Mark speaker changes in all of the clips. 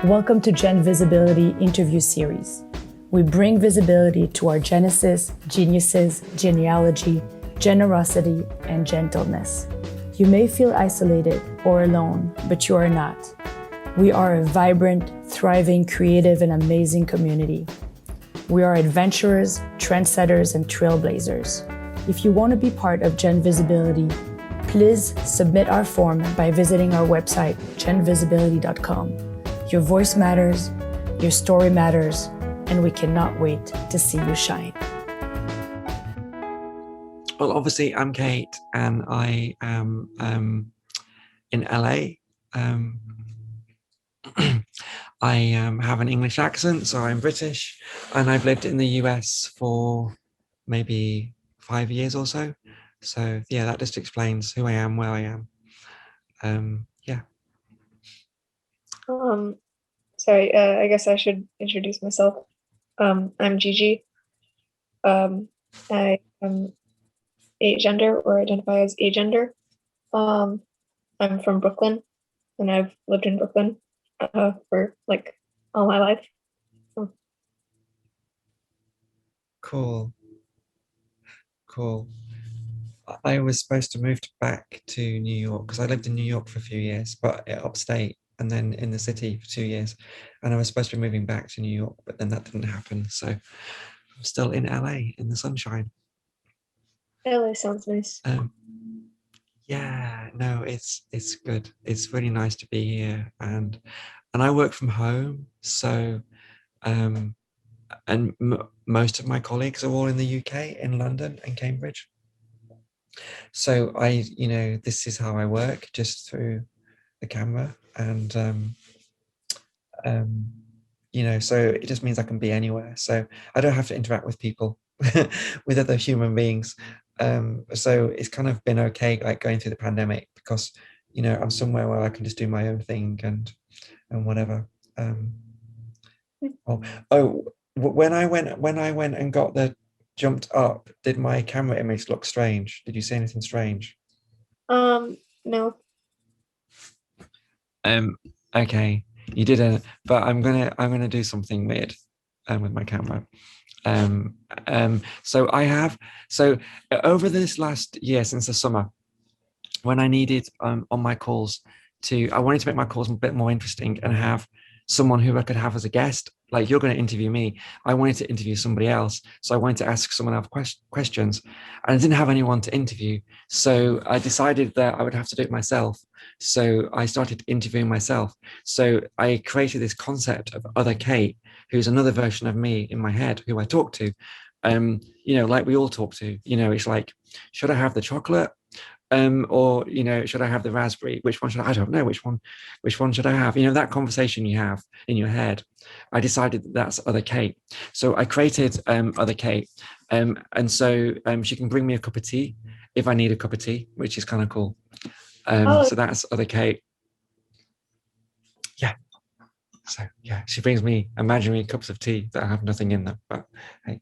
Speaker 1: Welcome to GenVisibility interview series. We bring visibility to our genesis, geniuses, genealogy, generosity, and gentleness. You may feel isolated or alone, but you are not. We are a vibrant, thriving, creative, and amazing community. We are adventurers, trendsetters, and trailblazers. If you want to be part of GenVisibility, please submit our form by visiting our website, genvisibility.com. Your voice matters, your story matters, and we cannot wait to see you shine.
Speaker 2: Well, obviously, I'm Kate, and I am in LA. I have an English accent, so I'm British, and I've lived in the US for maybe 5 years or so. So yeah, that just explains who I am, where I am. Yeah.
Speaker 3: Sorry, I guess I should introduce myself. I'm Gigi. I am agender or identify as agender. I'm from Brooklyn, and I've lived in Brooklyn for like all my life.
Speaker 2: Cool. I was supposed to move back to New York because I lived in New York for a few years, but upstate, and then in the city for 2 years. And I was supposed to be moving back to New York, but then that didn't happen. So I'm still in LA in the sunshine.
Speaker 3: LA sounds nice.
Speaker 2: Yeah, no, it's good. It's really nice to be here, and I work from home. So, and most of my colleagues are all in the UK, in London and Cambridge. So this is how I work, just through the camera, and so it just means I can be anywhere. So I don't have to interact with people, with other human beings. So it's kind of been okay, like going through the pandemic, because I'm somewhere where I can just do my own thing and whatever. When I went and got the jumped up, did my camera image look strange? Did you see anything strange?
Speaker 3: No.
Speaker 2: Okay, you didn't, but I'm gonna do something weird with my camera. So over this last year, since the summer, when I needed on my calls I wanted to make my calls a bit more interesting and have someone who I could have as a guest. Like, you're going to interview me, I wanted to interview somebody else, so I wanted to ask someone else questions, and I didn't have anyone to interview, so I decided that I would have to do it myself. So I started interviewing myself. So I created this concept of Other Kate, who's another version of me in my head, who I talk to, like we all talk to. It's like, should I have the chocolate? Or should I have the raspberry? Which one should I don't know. Which one should I have? That conversation you have in your head. I decided that's Other Kate. So I created Other Kate. And so she can bring me a cup of tea if I need a cup of tea, which is kind of cool. So that's Other Kate. Yeah. So yeah, she brings me imaginary cups of tea that have nothing in them. But hey.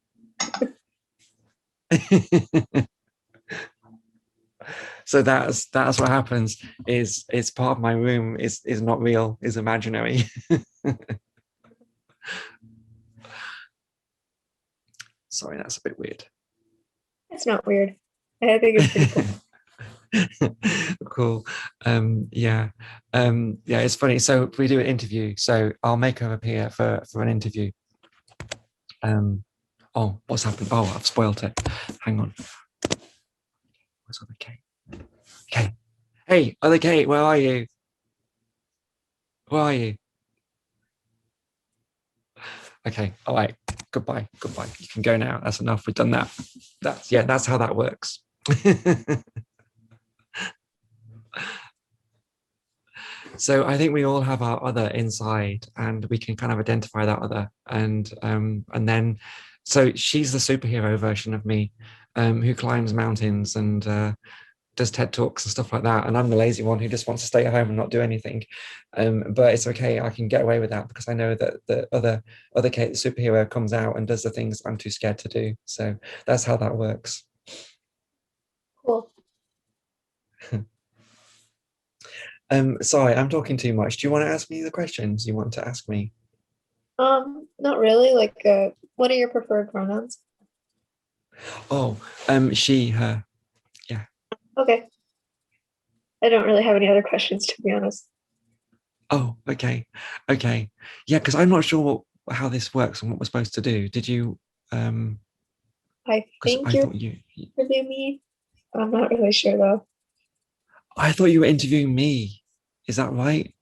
Speaker 2: So that's what happens. Is part of my room is not real, is imaginary. Sorry, that's a bit weird.
Speaker 3: It's not weird. I think it's pretty
Speaker 2: cool. Yeah, it's funny. So we do an interview. So I'll make her appear for an interview. Oh, what's happened? Oh, I've spoiled it. Hang on. Where's Other Kate? Okay. Hey, Other Kate, where are you? Where are you? Okay. All right. Goodbye. You can go now. That's enough. We've done that. That's how that works. So I think we all have our other inside, and we can kind of identify that other, and then, so she's the superhero version of me, who climbs mountains and does TED Talks and stuff like that, and I'm the lazy one who just wants to stay at home and not do anything. But it's okay, I can get away with that because I know that the other Kate, the superhero, comes out and does the things I'm too scared to do. So that's how that works.
Speaker 3: cool.
Speaker 2: Sorry, I'm talking too much. Do you want to ask me the questions you want to ask me?
Speaker 3: Not really. Like, what are your preferred pronouns?
Speaker 2: Oh, she, her. Yeah.
Speaker 3: Okay. I don't really have any other questions, to be honest.
Speaker 2: Oh, okay. Okay. Yeah, because I'm not sure how this works and what we're supposed to do. Did you
Speaker 3: I
Speaker 2: because
Speaker 3: think
Speaker 2: I
Speaker 3: you're
Speaker 2: thought you
Speaker 3: interviewing me. I'm not really sure though.
Speaker 2: I thought you were interviewing me. Is that right?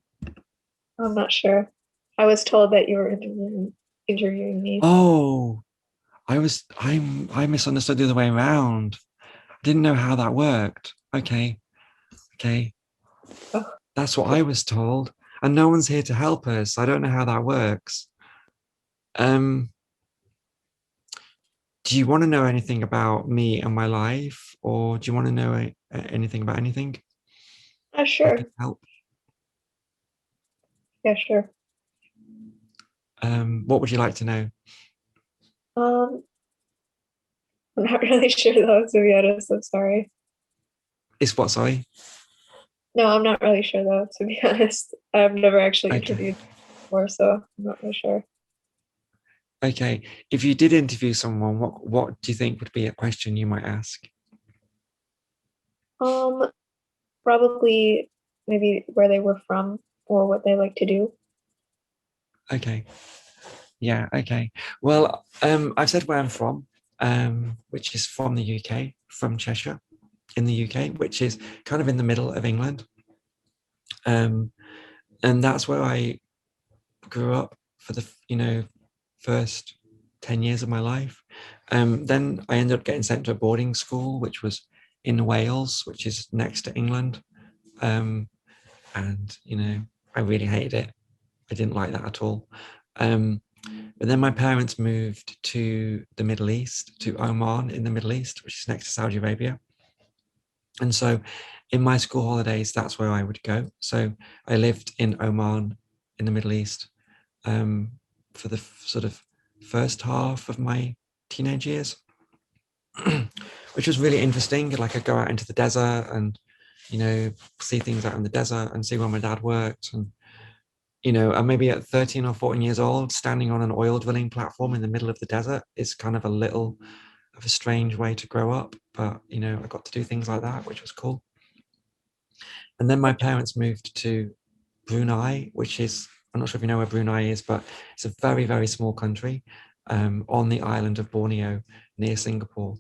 Speaker 3: I'm not sure. I was told that you were interviewing me.
Speaker 2: Oh, I misunderstood the other way around. I didn't know how that worked. Okay. Okay.
Speaker 3: Oh,
Speaker 2: That's what I was told. And no one's here to help us. I don't know how that works. Um, do you want to know anything about me and my life, or do you want to know anything about anything? I can
Speaker 3: sure.
Speaker 2: help.
Speaker 3: Yeah, sure.
Speaker 2: What would you like to know?
Speaker 3: Um, I'm not really sure though, to be honest. I'm sorry.
Speaker 2: It's what, sorry?
Speaker 3: No, I'm not really sure though, to be honest. I've never actually
Speaker 2: Okay.
Speaker 3: interviewed before, so I'm not really sure.
Speaker 2: Okay. If you did interview someone, what do you think would be a question you might ask?
Speaker 3: Um, Probably maybe where they were from or what they like to do.
Speaker 2: Okay. Yeah, okay. Well, I've said where I'm from, which is from the UK, from Cheshire in the UK, which is kind of in the middle of England. Um, and that's where I grew up for the, first 10 years of my life. Then I ended up getting sent to a boarding school, which was in Wales, which is next to England. And, I really hated it. I didn't like that at all. But then my parents moved to the Middle East, to Oman in the Middle East, which is next to Saudi Arabia. And so in my school holidays, that's where I would go. So I lived in Oman in the Middle East for the sort of first half of my teenage years, which was really interesting. Like I'd go out into the desert and, see things out in the desert and see where my dad worked. And and maybe at 13 or 14 years old, standing on an oil drilling platform in the middle of the desert is kind of a little of a strange way to grow up. But, I got to do things like that, which was cool. And then my parents moved to Brunei, which is, I'm not sure if you know where Brunei is, but it's a very, very small country on the island of Borneo near Singapore.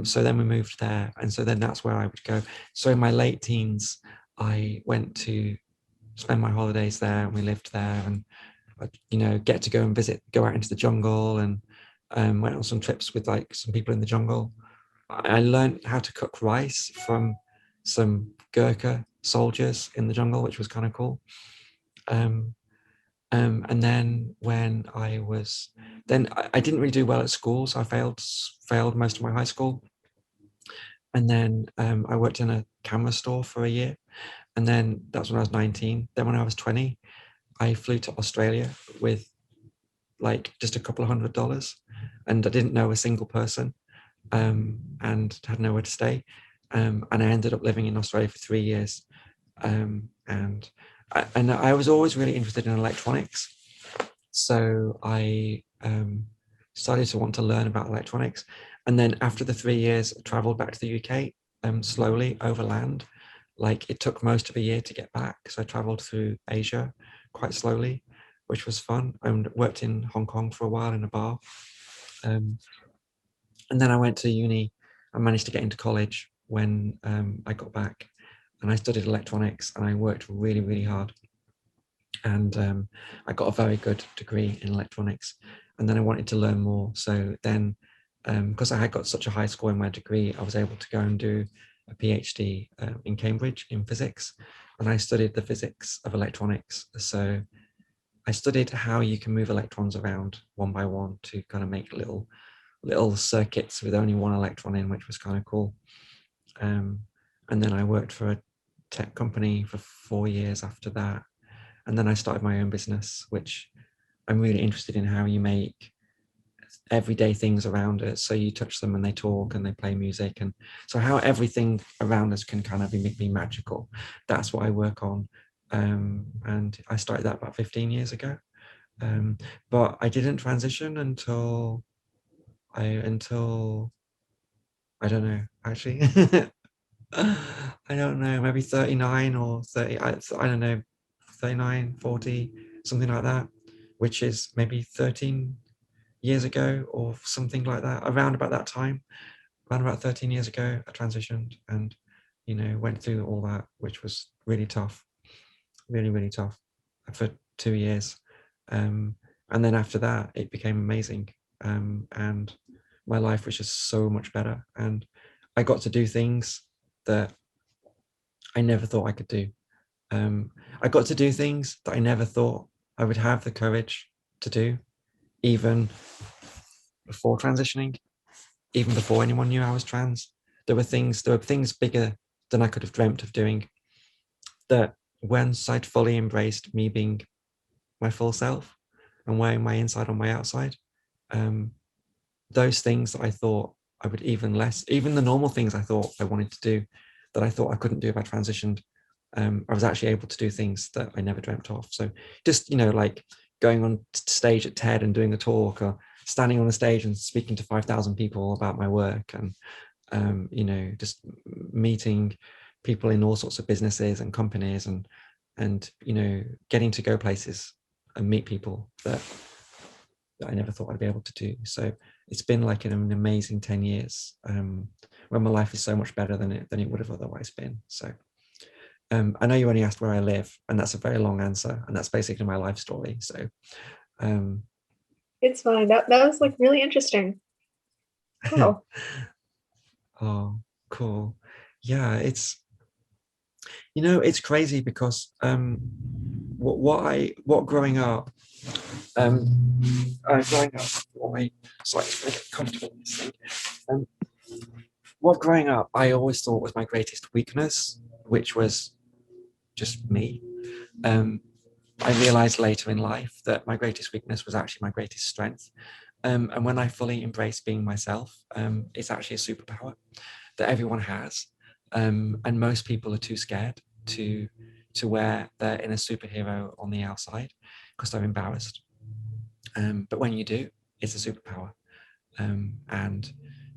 Speaker 2: So then we moved there. And so then that's where I would go. So in my late teens, I went to spend my holidays there and we lived there and get to go and go out into the jungle and went on some trips with like some people in the jungle. I learned how to cook rice from some Gurkha soldiers in the jungle, which was kind of cool. Um, and then when I didn't really do well at school, so I failed most of my high school. And then I worked in a camera store for a year, and then that's when I was 19. Then when I was 20, I flew to Australia with like just a couple of $100, and I didn't know a single person, and had nowhere to stay. And I ended up living in Australia for 3 years. And I was always really interested in electronics. So I started to want to learn about electronics. And then after the 3 years, I traveled back to the UK slowly overland. Like it took most of a year to get back. So I traveled through Asia quite slowly, which was fun. I worked in Hong Kong for a while in a bar. Um, and then I went to uni. I managed to get into college when I got back, and I studied electronics and I worked really, really hard. And I got a very good degree in electronics. And then I wanted to learn more. So then, because I had got such a high score in my degree, I was able to go and do a PhD in Cambridge in physics. And I studied the physics of electronics. So I studied how you can move electrons around one by one to kind of make little circuits with only one electron in, which was kind of cool. And then I worked for a tech company for 4 years after that. And then I started my own business, which I'm really interested in how you make everyday things around us. So you touch them and they talk and they play music, and so how everything around us can kind of be magical. That's what I work on, and I started that about 15 years ago. But I didn't transition until I don't know, actually. I don't know, maybe 39 or 30, I don't know, 39, 40, something like that, which is maybe 13 years ago or something like that, around about that time, around about 13 years ago, I transitioned and, went through all that, which was really tough, really, really tough for 2 years. And then after that, it became amazing. And my life was just so much better. And I got to do things that I never thought I could do. I got to do things that I never thought I would have the courage to do, even before transitioning, even before anyone knew I was trans. There were things bigger than I could have dreamt of doing, that once I'd fully embraced me being my full self and wearing my inside on my outside, those things that I thought I would even the normal things I thought I wanted to do, that I thought I couldn't do if I transitioned, I was actually able to do things that I never dreamt of. So just, like going on stage at TED and doing a talk, or standing on the stage and speaking to 5,000 people about my work, and, just meeting people in all sorts of businesses and companies, and getting to go places and meet people that I never thought I'd be able to do. So it's been like an amazing 10 years, when my life is so much better than it would have otherwise been. So I know you only asked where I live, and that's a very long answer, and that's basically my life story. So
Speaker 3: It's fine. That was like really interesting. Wow.
Speaker 2: Oh, cool. Yeah, it's crazy because what growing up, sorry, just gonna get comfortable with this thing. Um, what growing up I always thought was my greatest weakness, which was just me. I realized later in life that my greatest weakness was actually my greatest strength. And when I fully embrace being myself, it's actually a superpower that everyone has. And most people are too scared to wear their inner superhero on the outside because they're embarrassed. But when you do, it's a superpower. And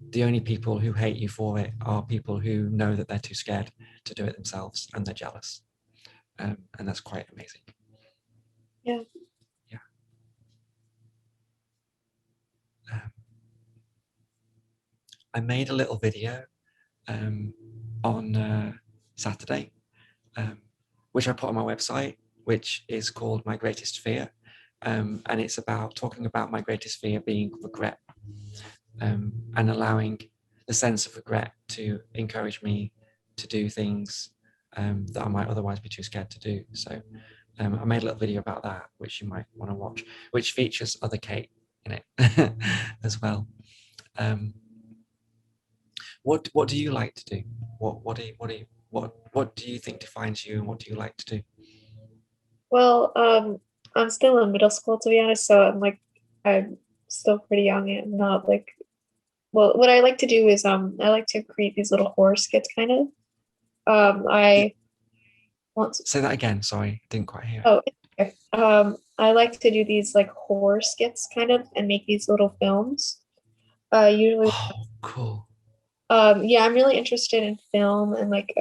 Speaker 2: the only people who hate you for it are people who know that they're too scared to do it themselves, and they're jealous. And that's quite amazing.
Speaker 3: Yeah.
Speaker 2: Yeah. I made a little video on Saturday, which I put on my website, which is called My Greatest Fear. And it's about talking about my greatest fear being regret, and allowing the sense of regret to encourage me to do things that I might otherwise be too scared to do. So I made a little video about that, which you might want to watch, which features other Kate in it as well. What do you like to do? What do you think defines you, and what do you like to do?
Speaker 3: Well, I'm still in middle school, to be honest, so I'm still pretty young and not like, well, what I like to do is I like to create these little horror skits kind of. I want to,
Speaker 2: Say that again. Sorry, didn't quite hear it.
Speaker 3: oh, okay. I like to do these like horror skits kind of and make these little films. Usually,
Speaker 2: Oh, cool.
Speaker 3: yeah, I'm really interested in film and like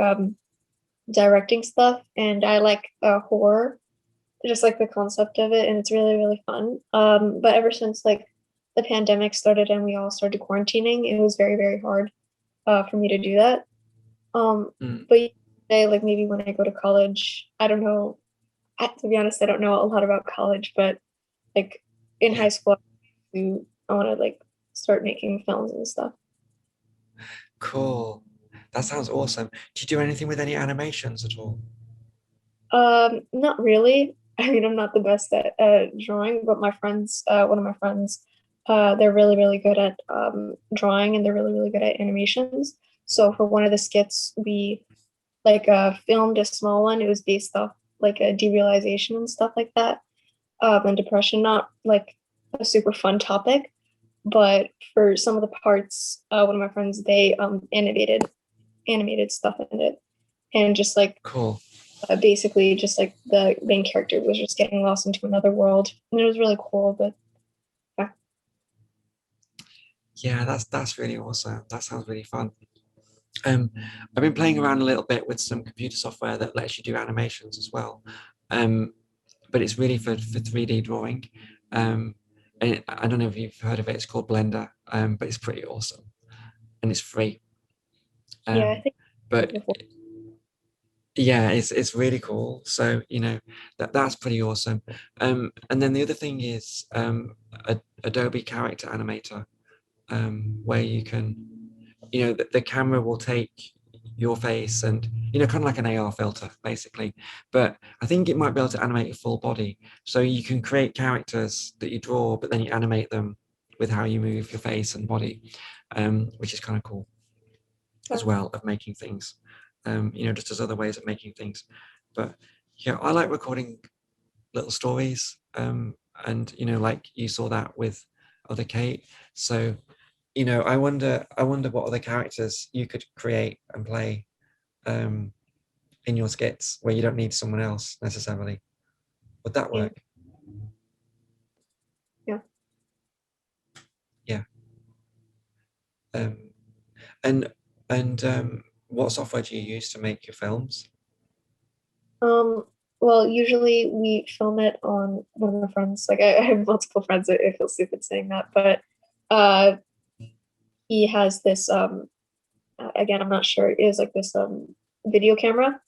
Speaker 3: directing stuff, and I like horror, just like the concept of it, and it's really, really fun. But ever since like the pandemic started and we all started quarantining, it was very, very hard for me to do that. But like maybe when I go to college, I don't know. To be honest, I don't know a lot about college, but like in high school, I want to like start making films and stuff.
Speaker 2: Cool. That sounds awesome. Do you do anything with any animations at all?
Speaker 3: Not really. I mean, I'm not the best at drawing, but my friends, one of my friends, they're really, really good at drawing, and they're really, really good at animations. So for one of the skits, we like filmed a small one. It was based off like a derealization and stuff like that, and depression. Not like a super fun topic, But for some of the parts, one of my friends, they animated stuff in it, and just like
Speaker 2: Cool.
Speaker 3: basically just like the main character was just getting lost into another world, and it was really cool. But yeah,
Speaker 2: Yeah, that's really awesome. That sounds really fun. I've been playing around a little bit with some computer software that lets you do animations as well. But it's really for 3D drawing. And I don't know if you've heard of it. It's called Blender, but it's pretty awesome and it's free.
Speaker 3: yeah, I think
Speaker 2: But
Speaker 3: before.
Speaker 2: yeah, it's really cool. So that's pretty awesome. And then the other thing is Adobe Character Animator, where you can, the camera will take your face and kind of like an AR filter basically, but I think it might be able to animate a full body, so you can create characters that you draw, but then you animate them with how you move your face and body, which is kind of cool as well, of making things, just as other ways of making things. But yeah, I like recording little stories, and like you saw that with other Kate. So I wonder what other characters you could create and play in your skits where you don't need someone else necessarily. Would that
Speaker 3: Yeah,
Speaker 2: work?
Speaker 3: yeah.
Speaker 2: Yeah. Um, and what software do you use to make your films?
Speaker 3: Um, well, usually we film it on one of my friends. Like I have multiple friends. I feel stupid saying that, but uh, he has this. Again, I'm not sure. It was like this video camera,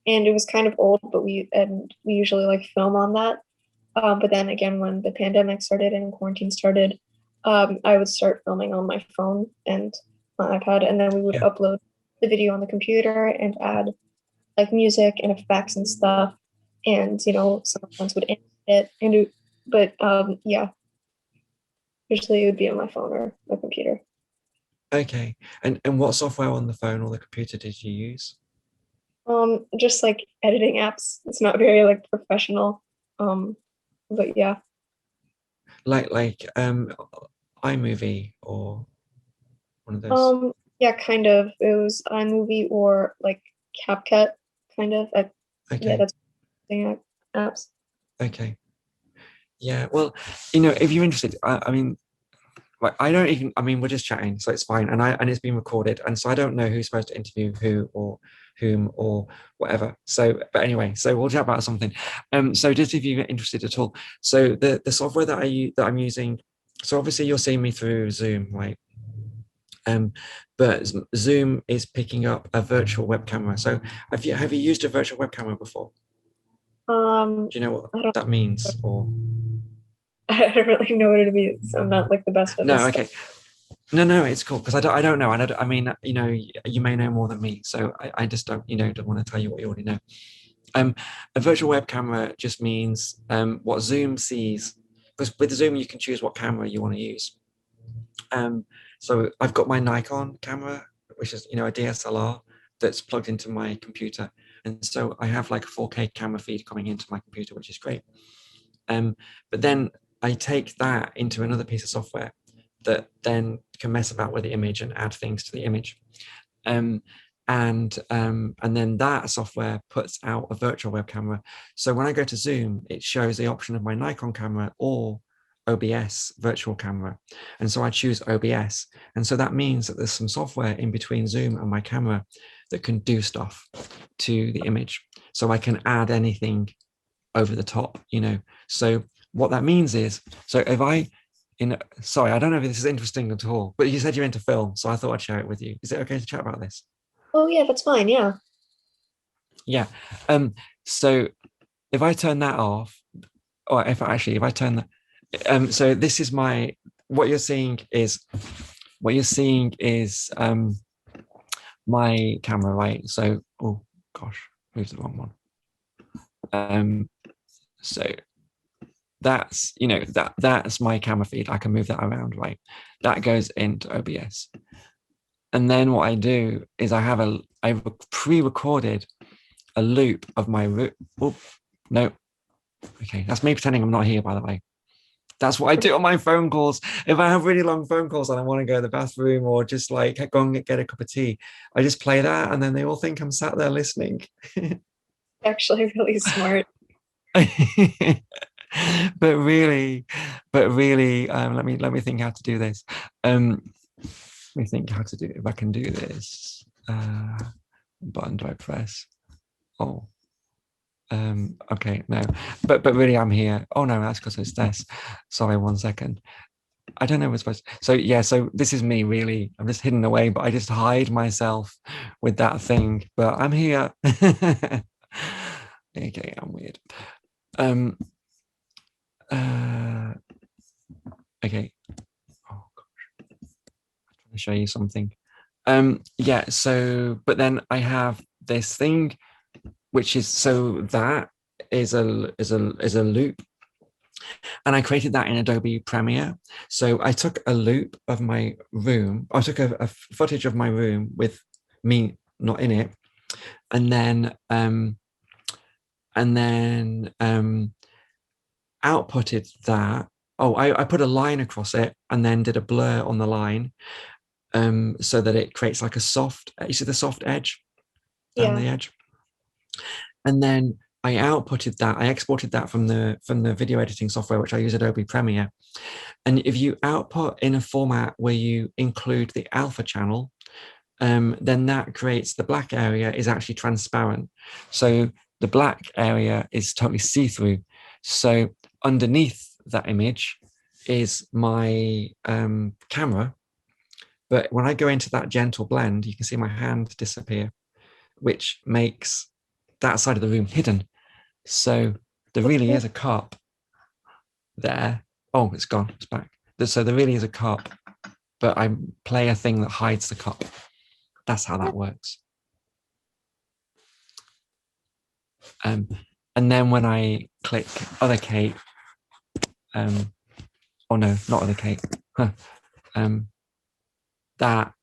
Speaker 3: and it was kind of old, but we usually like film on that. But then again, when the pandemic started and quarantine started, I would start filming on my phone and my iPad, and then we would
Speaker 2: Yeah.
Speaker 3: upload the video on the computer and add like music and effects and stuff. And some friends would edit it but yeah, usually it would be on my phone or my computer.
Speaker 2: Okay. And what software on the phone or the computer did you use?
Speaker 3: Just like editing apps. It's not very like professional. Um, but yeah.
Speaker 2: Like iMovie or one of those?
Speaker 3: Yeah, kind of. It was iMovie or like CapCut, kind of. Yeah,
Speaker 2: Okay.
Speaker 3: that's apps.
Speaker 2: Okay. Yeah. Well, if you're interested, I mean, like I don't even, I mean, we're just chatting, so it's fine, and it's been recorded, and so I don't know who's supposed to interview who or whom or whatever. So but anyway, so we'll chat about something. So just if you're interested at all, so the software that I'm using, so obviously you're seeing me through Zoom, right? But Zoom is picking up a virtual web camera. So have you used a virtual web camera before? Do you know what
Speaker 3: I don't
Speaker 2: that means? Or
Speaker 3: I don't really know what it means. I'm not like the best at
Speaker 2: no?
Speaker 3: this
Speaker 2: Okay.
Speaker 3: stuff.
Speaker 2: No, it's cool because I don't know. I mean, you may know more than me, so I just don't want to tell you what you already know. A virtual web camera just means what Zoom sees, because with Zoom you can choose what camera you want to use. So I've got my Nikon camera, which is a DSLR that's plugged into my computer, and so I have like a 4K camera feed coming into my computer, which is great. But then I take that into another piece of software that then can mess about with the image and add things to the image. And then that software puts out a virtual web camera. So when I go to Zoom, it shows the option of my Nikon camera or OBS virtual camera. And so I choose OBS. And so that means that there's some software in between Zoom and my camera that can do stuff to the image. So I can add anything over the top, So what that means is, so if sorry, I don't know if this is interesting at all, but you said you're into film, so I thought I'd share it with you. Is it okay to chat about this?
Speaker 3: Oh yeah, that's fine. Yeah.
Speaker 2: Yeah. So if I turn that off, or if I turn that, so this is what you're seeing is my camera, right? So, oh gosh, moved the wrong one. So that's that's my camera feed. I can move that around, right? That goes into OBS. And then what I do is I pre-recorded a loop of my oh no, okay, that's me pretending I'm not here, by the way. That's what I do on my phone calls. If I have really long phone calls and I want to go to the bathroom or just like go and get a cup of tea, I just play that, and then they all think I'm sat there listening.
Speaker 3: Actually, really smart.
Speaker 2: but really, let me think how to do this. Let me think how to do if I can do this. What button do I press? Oh, okay, no, but really I'm here. Oh no, that's because it's this. Sorry, 1 second. I don't know what's supposed to. So yeah, so this is me really. I'm just hidden away, but I just hide myself with that thing. But I'm here. Okay, I'm weird. Okay. Oh gosh. I'm trying to show you something. Yeah, so but then I have this thing which is so that is a loop, and I created that in Adobe Premiere. So I took a loop of my room. I took a footage of my room with me not in it, and then outputted that. Oh, I put a line across it and then did a blur on the line, so that it creates like a soft. You see the soft edge down the edge, and then I outputted that. I exported that from the video editing software, which I use, Adobe Premiere. And if you output in a format where you include the alpha channel, then that creates the black area is actually transparent. So the black area is totally see-through. So underneath that image is my camera. But when I go into that gentle blend, you can see my hand disappear, which makes that side of the room hidden. So there really is a cup there. Oh, it's gone. It's back. So there really is a cup, but I play a thing that hides the cup. That's how that works. And then when I click other Kate, oh no, not other Kate. Huh. That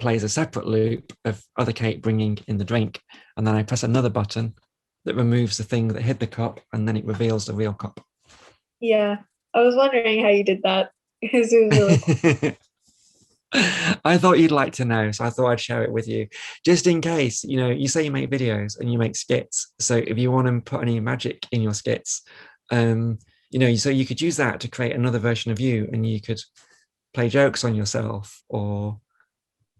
Speaker 2: plays a separate loop of other Kate bringing in the drink, and then I press another button that removes the thing that hid the cup, and then it reveals the real cup.
Speaker 3: Yeah, I was wondering how you did that because it was really cool.
Speaker 2: I thought you'd like to know, so I thought I'd share it with you, just in case. You know, you say you make videos and you make skits, so if you want to put any magic in your skits, you know, so you could use that to create another version of you, and you could play jokes on yourself, or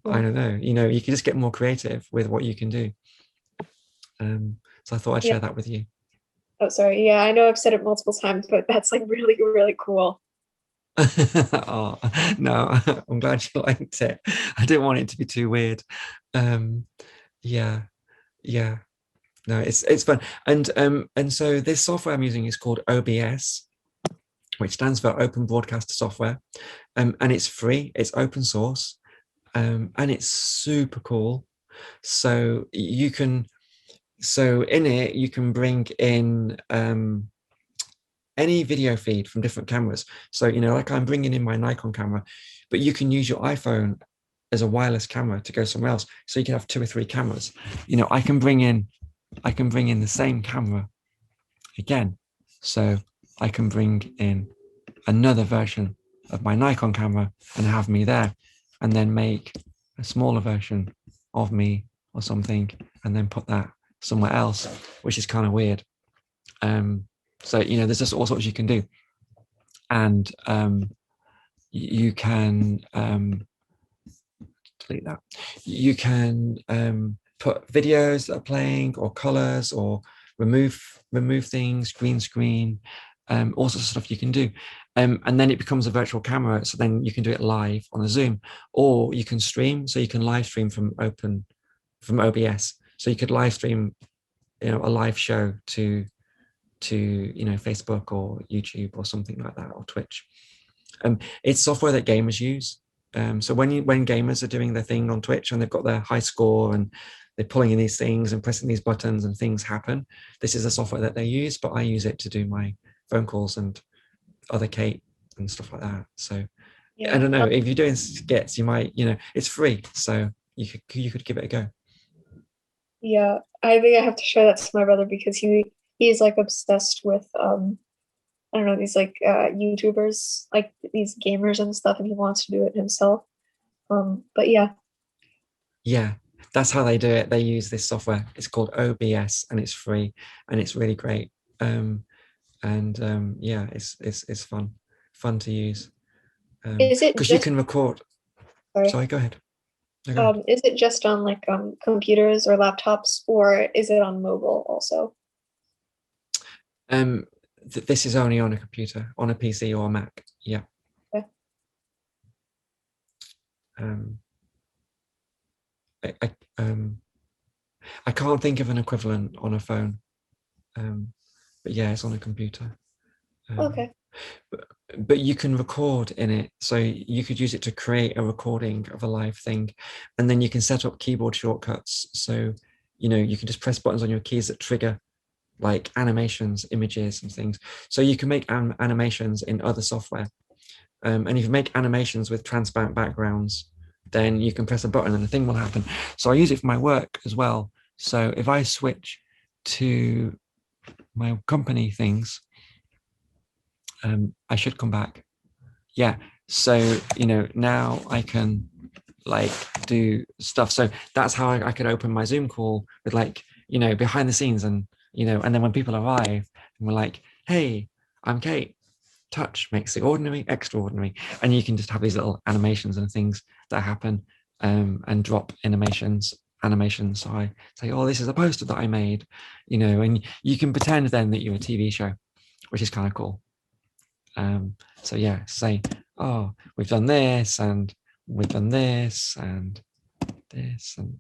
Speaker 2: I don't know, you know, you could just get more creative with what you can do. So I thought I'd share that with you.
Speaker 3: Oh, sorry. Yeah, I know I've said it multiple times, but that's like really, really cool.
Speaker 2: Oh no, I'm glad you liked it. I didn't want it to be too weird. Yeah, no, it's fun. And so this software I'm using is called OBS, which stands for Open Broadcaster Software, and it's free. It's open source, and it's super cool. So you can, so in it you can bring in any video feed from different cameras. So, you know, like I'm bringing in my Nikon camera, but you can use your iPhone as a wireless camera to go somewhere else. So you can have 2 or 3 cameras. You know, I can bring in the same camera again. So I can bring in another version of my Nikon camera and have me there, and then make a smaller version of me or something, and then put that somewhere else, which is kind of weird. So, you know, there's just all sorts you can do. And you can delete that. You can put videos that are playing, or colors, or remove things, green screen, all sorts of stuff you can do. And then it becomes a virtual camera. So then you can do it live on a Zoom, or you can stream. So you can live stream from OBS. So you could live stream, you know, a live show to you know, Facebook or YouTube or something like that, or Twitch. It's software that gamers use. So when gamers are doing their thing on Twitch and they've got their high score and they're pulling in these things and pressing these buttons and things happen, this is a software that they use, but I use it to do my phone calls and other Kate and stuff like that. So I don't know, if you're doing skits, you might, you know, it's free, so you could give it a go.
Speaker 3: Yeah, I think I have to show that to my brother because he's like obsessed with I don't know, these like YouTubers, like these gamers and stuff, and he wants to do it himself. But yeah.
Speaker 2: Yeah, that's how they do it. They use this software. It's called OBS, and it's free, and it's really great. Yeah, it's fun to use.
Speaker 3: Is it
Speaker 2: Because you
Speaker 3: just,
Speaker 2: can record.
Speaker 3: sorry,
Speaker 2: Sorry, go ahead. No, go ahead.
Speaker 3: is it just on like computers or laptops, or is it on mobile also?
Speaker 2: This is only on a computer, on a PC or a Mac. Yeah.
Speaker 3: Okay.
Speaker 2: Um, I, I can't think of an equivalent on a phone. But yeah, it's on a computer.
Speaker 3: Okay.
Speaker 2: But you can record in it, so you could use it to create a recording of a live thing, and then you can set up keyboard shortcuts, so you can just press buttons on your keys that trigger like animations, images and things. So you can make animations in other software, and if you make animations with transparent backgrounds, then you can press a button and a thing will happen. So I use it for my work as well. So if I switch to my company things, I should come back. Yeah. So, now I can like do stuff. So that's how I could open my Zoom call with like, behind the scenes and then when people arrive and we're like, hey, I'm Kate. Touch makes the ordinary extraordinary. And you can just have these little animations and things that happen and drop animations. So I say, oh, this is a poster that I made, and you can pretend then that you're a TV show, which is kind of cool. So yeah, say, oh, we've done this and we've done this and this and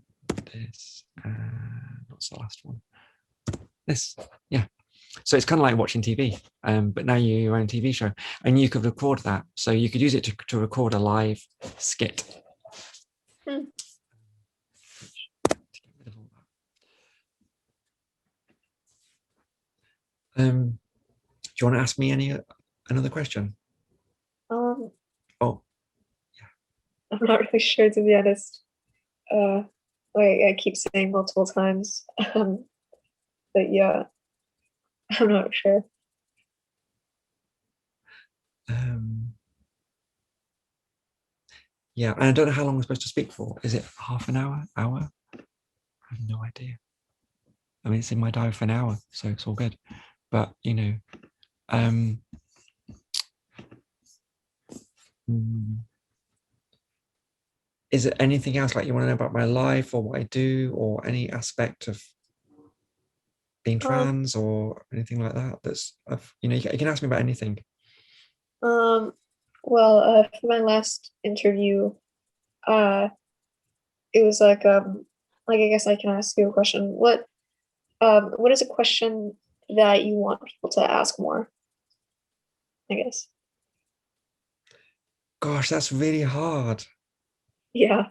Speaker 2: this and what's the last one? This, yeah. So it's kind of like watching TV, but now you're your own TV show, and you could record that. So you could use it to record a live skit.
Speaker 3: Hmm.
Speaker 2: Do you want to ask me another question?
Speaker 3: Um,
Speaker 2: Oh,
Speaker 3: I'm not really sure, to be honest. Like I keep saying multiple times. But yeah, I'm not sure.
Speaker 2: Yeah, and I don't know how long we're supposed to speak for. Is it half an hour? Hour? I have no idea. I mean, it's in my diary for an hour, so it's all good. But um, is it anything else like you want to know about my life or what I do or any aspect of being trans or anything like that? You can ask me about anything.
Speaker 3: Well, for my last interview, it was like I guess I can ask you a question. What is a question that you want people to ask more? I guess.
Speaker 2: Gosh, that's really hard.
Speaker 3: Yeah.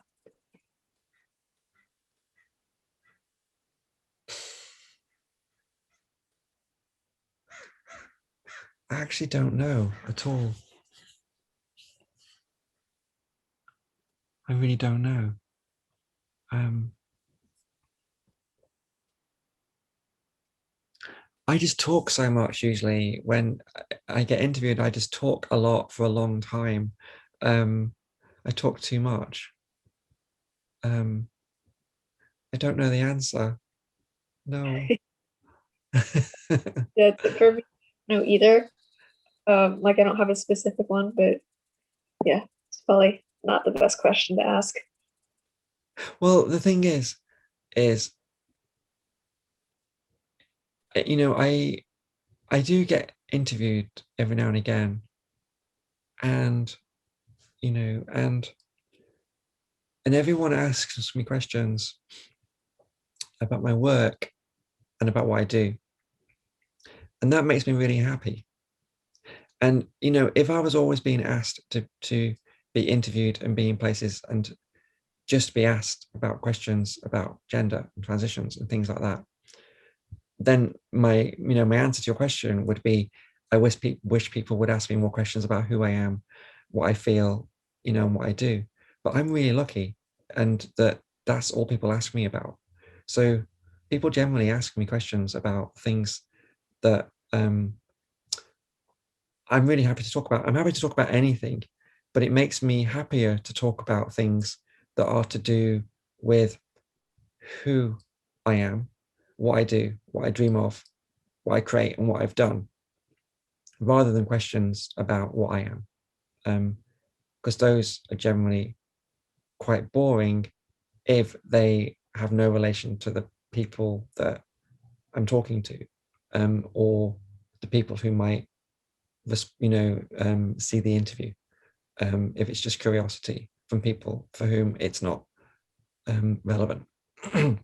Speaker 2: I actually don't know at all. I really don't know. I just talk so much usually when I get interviewed. I just talk a lot for a long time. I talk too much. I don't know the answer. No.
Speaker 3: Yeah, for me, no either. Like I don't have a specific one, but yeah, it's probably not the best question to ask.
Speaker 2: Well, the thing is I do get interviewed every now and again, and and everyone asks me questions about my work and about what I do, and that makes me really happy. And if I was always being asked to be interviewed and be in places and just be asked about questions about gender and transitions and things like that, then my answer to your question would be, I wish people would ask me more questions about who I am, what I feel, and what I do. But I'm really lucky, and that's all people ask me about. So people generally ask me questions about things that I'm really happy to talk about. I'm happy to talk about anything, but it makes me happier to talk about things that are to do with who I am, what I do, what I dream of, what I create, and what I've done, rather than questions about what I am. Because those are generally quite boring if they have no relation to the people that I'm talking to, or the people who might, see the interview. If it's just curiosity from people for whom it's not relevant. And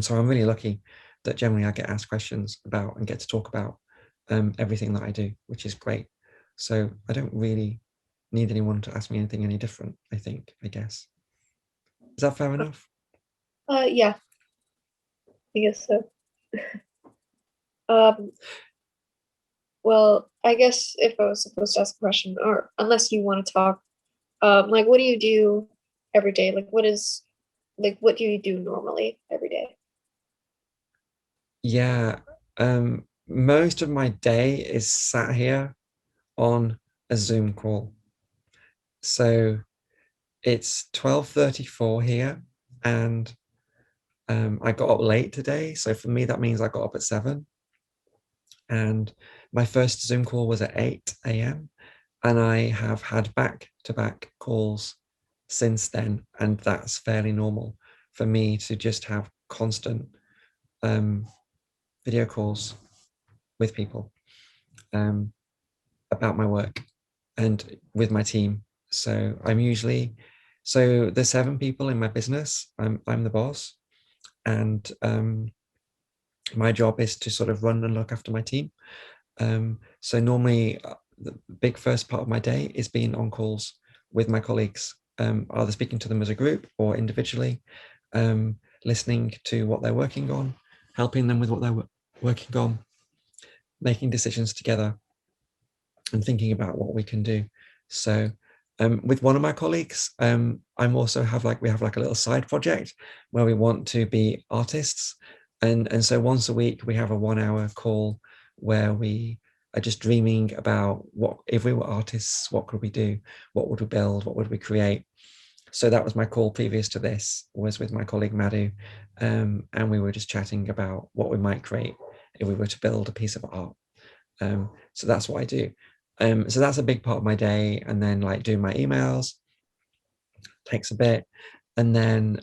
Speaker 2: so I'm really lucky that generally I get asked questions about and get to talk about everything that I do, which is great. So I don't really need anyone to ask me anything any different, I guess. Is that fair enough?
Speaker 3: Yeah, I guess so. Um, well, I guess if I was supposed to ask a question, or unless you want to talk, like what do you do every day? What do you do normally every day?
Speaker 2: Yeah. Most of my day is sat here on a Zoom call. So it's 12:34 here, and I got up late today. So for me, that means I got up at 7. And my first Zoom call was at 8 a.m. And I have had back-to-back calls since then. And that's fairly normal for me to just have constant video calls with people about my work and with my team. So there's 7 people in my business. I'm the boss, and my job is to sort of run and look after my team. So normally the big first part of my day is being on calls with my colleagues, either speaking to them as a group or individually, listening to what they're working on, helping them with what they're working on, making decisions together, and thinking about what we can do. So with one of my colleagues, I'm also we have like a little side project where we want to be artists. And so once a week we have a 1-hour call where we are just dreaming about what if we were artists, what could we do? What would we build? What would we create? So that was my call previous to this, was with my colleague Madhu. And we were just chatting about what we might create if we were to build a piece of art. So that's what I do. So that's a big part of my day. And then like doing my emails takes a bit, and then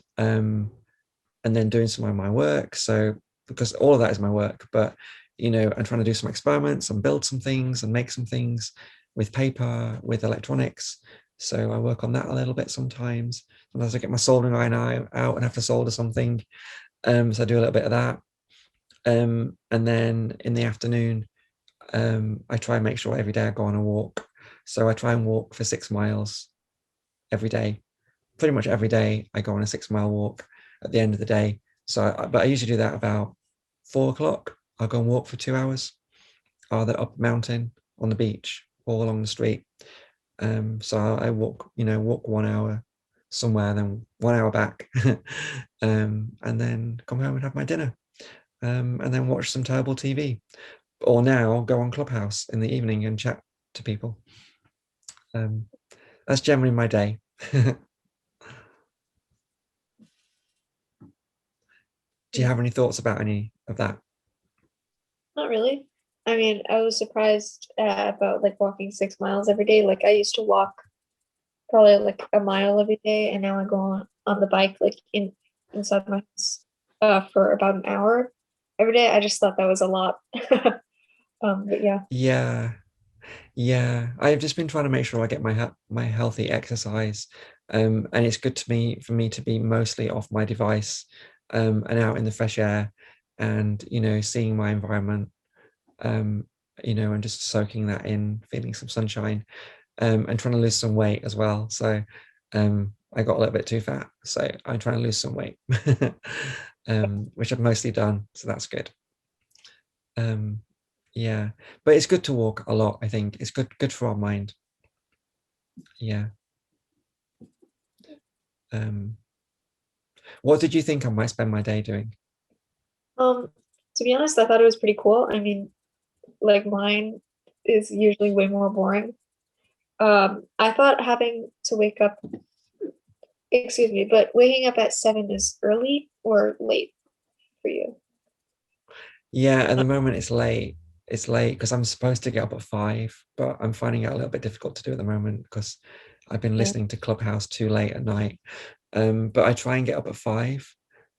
Speaker 2: doing some of my work. So because all of that is my work, but I'm trying to do some experiments and build some things and make some things with paper, with electronics. So I work on that a little bit sometimes. Sometimes I get my soldering iron out and have to solder something. So I do a little bit of that. And then in the afternoon, I try and make sure every day I go on a walk. So I try and walk for 6 miles every day. Pretty much every day I go on a 6-mile walk at the end of the day. But I usually do that about 4 o'clock. I'll go and walk for 2 hours, either up a mountain, on the beach, or along the street. So I walk 1 hour somewhere, then 1 hour back, and then come home and have my dinner, and then watch some terrible TV, or now go on Clubhouse in the evening and chat to people. That's generally my day. Do you have any thoughts about any of that?
Speaker 3: Not really. I mean, I was surprised about like walking 6 miles every day. Like I used to walk probably like a mile every day, and now I go on the bike like inside my house for about an hour every day. I just thought that was a lot. But yeah.
Speaker 2: Yeah, I've just been trying to make sure I get my healthy exercise, and it's good for me to be mostly off my device, and out in the fresh air, and seeing my environment, and just soaking that in, feeling some sunshine, and trying to lose some weight as well. So I got a little bit too fat, so I'm trying to lose some weight, which I've mostly done, so that's good. Yeah, but it's good to walk a lot. I think it's good for our mind. Yeah. What did you think I might spend my day doing?
Speaker 3: To be honest, I thought it was pretty cool. I mean, like mine. is usually way more boring. I thought having to wake up, excuse me, but waking up at 7 is early or late for you?
Speaker 2: Yeah, at the moment it's late. It's late because I'm supposed to get up at 5, but I'm finding it a little bit difficult to do at the moment because I've been
Speaker 3: Yeah.
Speaker 2: listening to Clubhouse too late at night. But I try and get up at 5,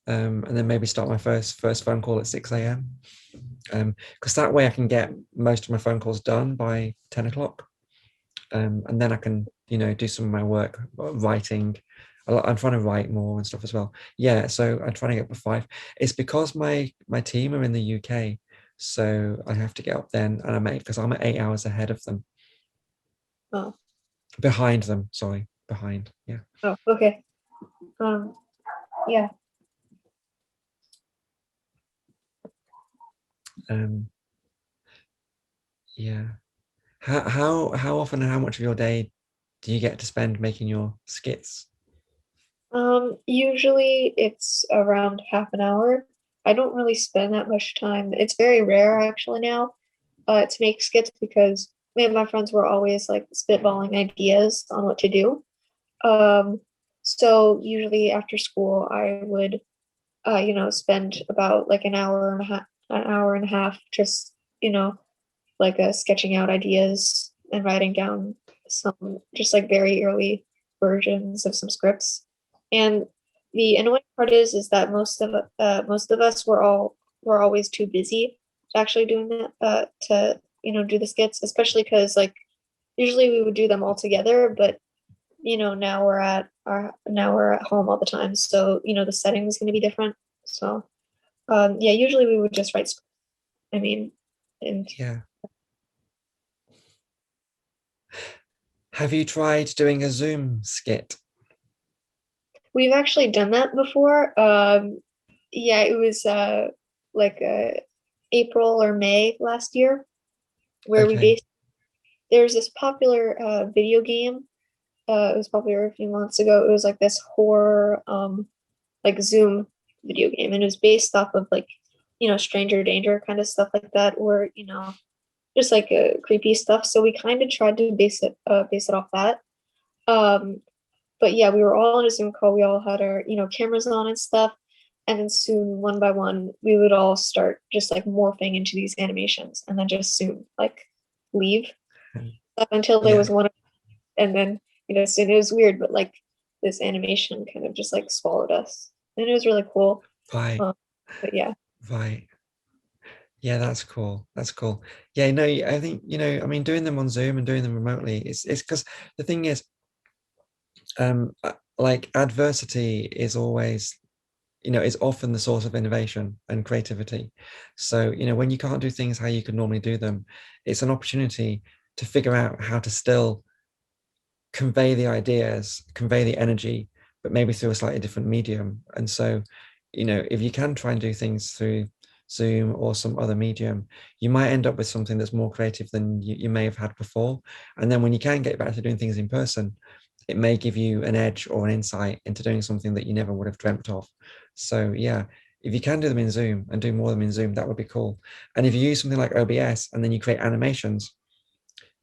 Speaker 2: and then maybe start my first phone call at 6 a.m. Because that way I can get most of my phone calls done by 10 o'clock. And then I can, do some of my work, writing. I'm trying to write more and stuff as well. Yeah, so I'm trying to get up at 5. It's because my team are in the UK, so I have to get up then, and because I'm at 8 hours ahead of them,
Speaker 3: Oh,
Speaker 2: behind them. Sorry, behind. Yeah.
Speaker 3: oh, okay. Um, yeah.
Speaker 2: Um, yeah. How often and how much of your day do you get to spend making your skits?
Speaker 3: Usually it's around half an hour. I don't really spend that much time. It's very rare actually now, to make skits because me and my friends were always like spitballing ideas on what to do. Um, so usually after school, I would, spend about like an hour and a half, just, like sketching out ideas and writing down some just like very early versions of some scripts. And the annoying part is that most of us were always too busy to actually doing that to do the skits, especially because like usually we would do them all together, but now we're at home all the time, so the setting is going to be different. So yeah, usually we would just write scripts. I mean, and
Speaker 2: Yeah. Have you tried doing a Zoom skit?
Speaker 3: we've actually done that before. Yeah, it was like April or May last year, where we
Speaker 2: Okay.
Speaker 3: based there's this popular video game. It was popular a few months ago. It was like this horror like Zoom video game, and it was based off of like Stranger Danger kind of stuff like that, or just like creepy stuff. So we kind of tried to base it off that. Um, but yeah, we were all on a Zoom call. We all had our cameras on and stuff. And then soon, one by one, we would all start just like morphing into these animations, and then just soon like leave up until there
Speaker 2: Yeah.
Speaker 3: was one, and then soon it was weird, but like this animation kind of just like swallowed us, and it was really cool.
Speaker 2: Right.
Speaker 3: But yeah,
Speaker 2: Right. Yeah, that's cool. That's cool. Yeah, no, I think, I mean, doing them on Zoom and doing them remotely, it's because the thing is, like adversity is always, is often the source of innovation and creativity. So, when you can't do things how you could normally do them, it's an opportunity to figure out how to still convey the ideas, convey the energy, but maybe through a slightly different medium. And so, if you can try and do things through Zoom or some other medium, you might end up with something that's more creative than you may have had before. And then when you can get back to doing things in person, it may give you an edge or an insight into doing something that you never would have dreamt of. So yeah, if you can do them in Zoom and do more of them in Zoom, that would be cool. And if you use something like OBS and then you create animations,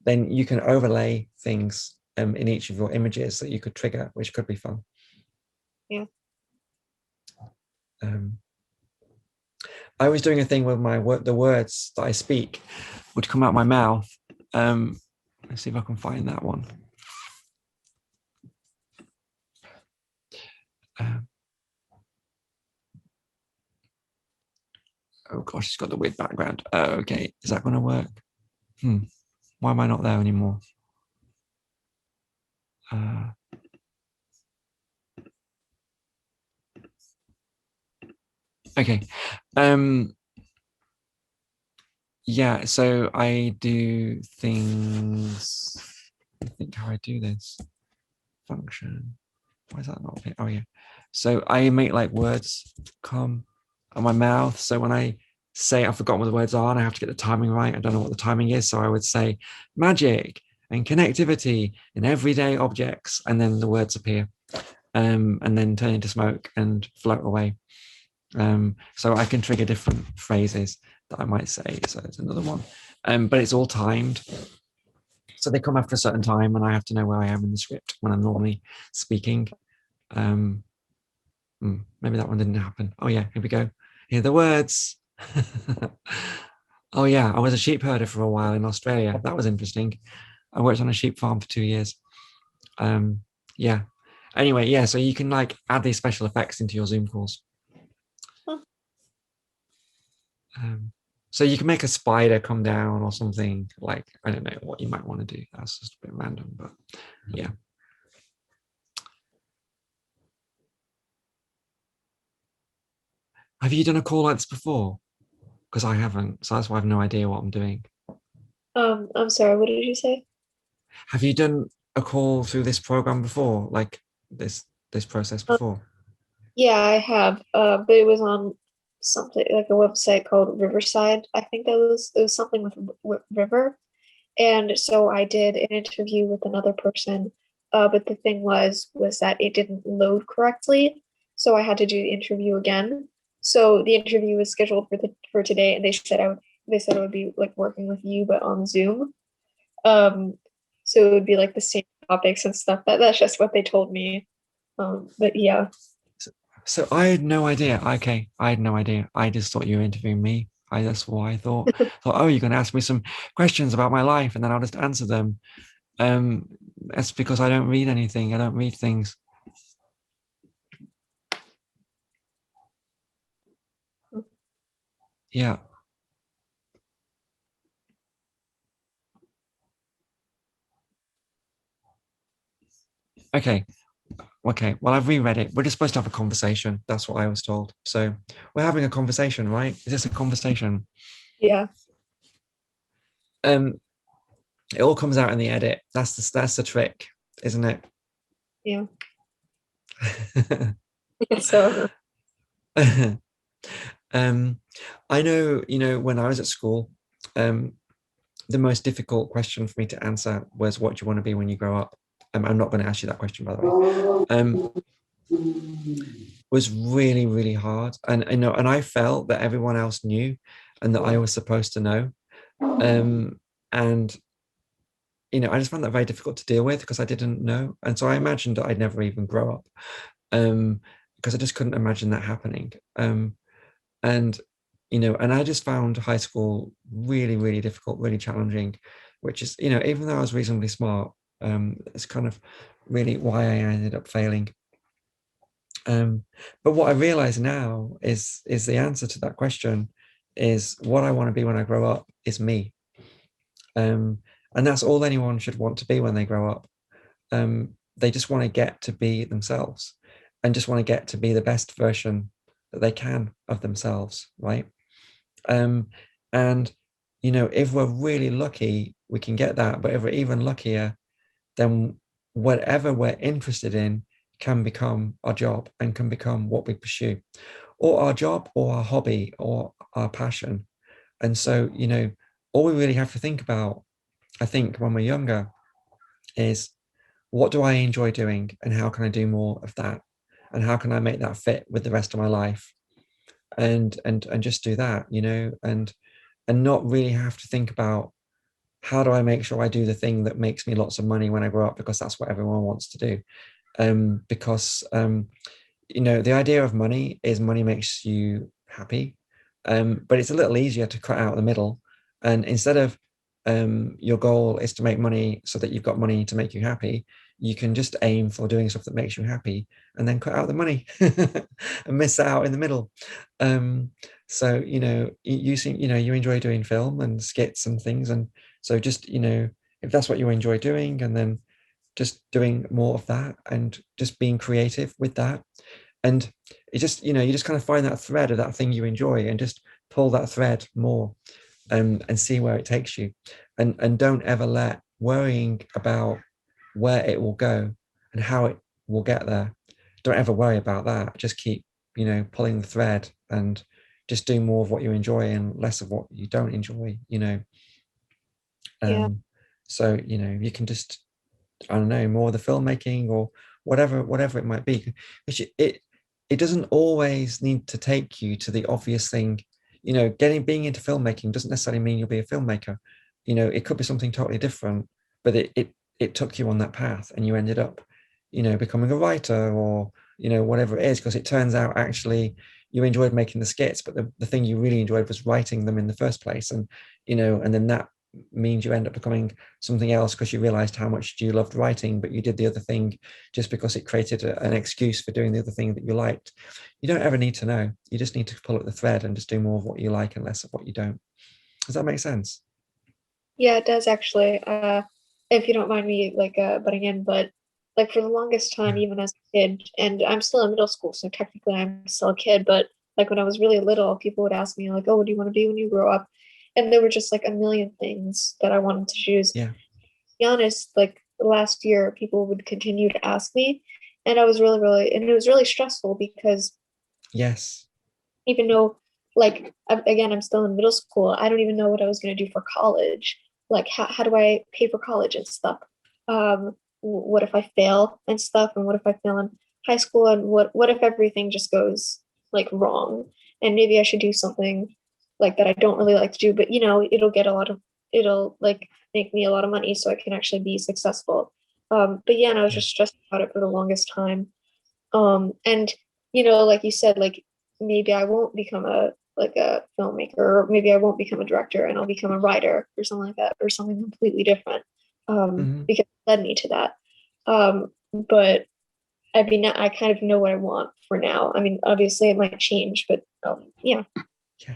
Speaker 2: then you can overlay things in each of your images that you could trigger, which could be fun.
Speaker 3: yeah.
Speaker 2: I was doing a thing with the words that I speak would come out my mouth. Let's see if I can find that one. Oh gosh, it's got the weird background. Okay, is that going to work? Why am I not there anymore? Okay. Yeah, so I do things. I think how I do this function. Why is that not? Oh yeah. So I make like words come out my mouth. So when I say I've forgotten what the words are and I have to get the timing right, I don't know what the timing is. So I would say magic and connectivity and everyday objects, and then the words appear, and then turn into smoke and float away. So I can trigger different phrases that I might say. So it's another one. But it's all timed. So they come after a certain time, and I have to know where I am in the script when I'm normally speaking. Maybe that one didn't happen. Oh yeah, here we go. Here are the words. Oh yeah, I was a sheep herder for a while in Australia. That was interesting. I worked on a sheep farm for 2 years. Yeah. Anyway, yeah, so you can like add these special effects into your Zoom calls. So you can make a spider come down or something, like, I don't know what you might want to do. That's just a bit random, but yeah. Have you done a call like this before? Because I haven't, so that's why I have no idea what I'm doing.
Speaker 3: I'm sorry, what did you say?
Speaker 2: Have you done a call through this program before, like this process before?
Speaker 3: Yeah, I have. But it was on something like a website called Riverside. I think it was something with River. And so I did an interview with another person. But the thing was that it didn't load correctly. So I had to do the interview again. So the interview was scheduled for today, and they said it would be like working with you but on Zoom. Um, so it would be like the same topics and stuff. That's just what they told me. But yeah.
Speaker 2: So I had no idea. Okay, I had no idea. I just thought you were interviewing me. That's what I thought. Thought, oh, you're going to ask me some questions about my life, and then I'll just answer them. That's because I don't read anything. I don't read things. Yeah. Okay. Okay. Well, I've reread it. We're just supposed to have a conversation. That's what I was told. So we're having a conversation, right? Is this a conversation?
Speaker 3: Yeah.
Speaker 2: It all comes out in the edit. That's the trick, isn't it?
Speaker 3: Yeah. So
Speaker 2: I know, when I was at school, the most difficult question for me to answer was, what do you want to be when you grow up? I'm not going to ask you that question, by the way. Was really, really hard. And I felt that everyone else knew and that I was supposed to know. And I just found that very difficult to deal with because I didn't know. And so I imagined that I'd never even grow up, because I just couldn't imagine that happening. And and I just found high school really, really difficult, really challenging, which is, even though I was reasonably smart, it's kind of really why I ended up failing. But what I realize now is the answer to that question is what I want to be when I grow up is me. And that's all anyone should want to be when they grow up. They just want to get to be themselves and just want to get to be the best version that they can of themselves, right? And if we're really lucky, we can get that. But if we're even luckier, then whatever we're interested in can become our job and can become what we pursue, or our job, or our hobby, or our passion. And so, all we really have to think about, I think, when we're younger, is what do I enjoy doing, and how can I do more of that, and how can I make that fit with the rest of my life, and just do that, and not really have to think about how do I make sure I do the thing that makes me lots of money when I grow up, because that's what everyone wants to do. Because the idea of money is money makes you happy, but it's a little easier to cut out the middle. And instead of your goal is to make money so that you've got money to make you happy, you can just aim for doing stuff that makes you happy and then cut out the money and miss out in the middle. So you seem, you enjoy doing film and skits and things, and so just if that's what you enjoy doing, and then just doing more of that and just being creative with that. And it just, you just kind of find that thread of that thing you enjoy and just pull that thread more, and see where it takes you. And don't ever let worrying about where it will go and how it will get there. Don't ever worry about that. Just keep, pulling the thread and just do more of what you enjoy and less of what you don't enjoy.
Speaker 3: yeah.
Speaker 2: So, you can just, I don't know, more of the filmmaking or whatever it might be. it doesn't always need to take you to the obvious thing. You know, being into filmmaking doesn't necessarily mean you'll be a filmmaker. You know, it could be something totally different, but it took you on that path and you ended up, you know, becoming a writer or, you know, whatever it is, because it turns out actually you enjoyed making the skits, but the thing you really enjoyed was writing them in the first place. And, you know, and then that means you end up becoming something else because you realized how much you loved writing, but you did the other thing just because it created an excuse for doing the other thing that you liked. You don't ever need to know. You just need to pull up the thread and just do more of what you like and less of what you don't. Does that make sense?
Speaker 3: Yeah, it does actually. If you don't mind me like butting in, but like for the longest time,
Speaker 2: Yeah.
Speaker 3: even as a kid, and I'm still in middle school, so technically I'm still a kid, but like when I was really little, people would ask me like, "Oh, what do you want to be when you grow up?" And there were just like a million things that I wanted to choose. To
Speaker 2: Yeah.
Speaker 3: be honest, like last year, people would continue to ask me, and I was really, and it was really stressful because
Speaker 2: Yes.
Speaker 3: even though like again I'm still in middle school, I don't even know what I was going to do for college. Like how do I pay for college and stuff? What if I fail and stuff, and what if I fail in high school, and what if everything just goes like wrong, and maybe I should do something like that I don't really like to do, but you know it'll like make me a lot of money so I can actually be successful. But yeah, and I was
Speaker 2: Yeah.
Speaker 3: just stressed about it for the longest time. And you know, like you said, like maybe I won't become a filmmaker, or maybe I won't become a director and I'll become a writer or something like that, or something completely different.
Speaker 2: Mm-hmm.
Speaker 3: Because it led me to that. But I mean, I kind of know what I want for now. I mean, obviously it might change, but yeah.
Speaker 2: Yeah.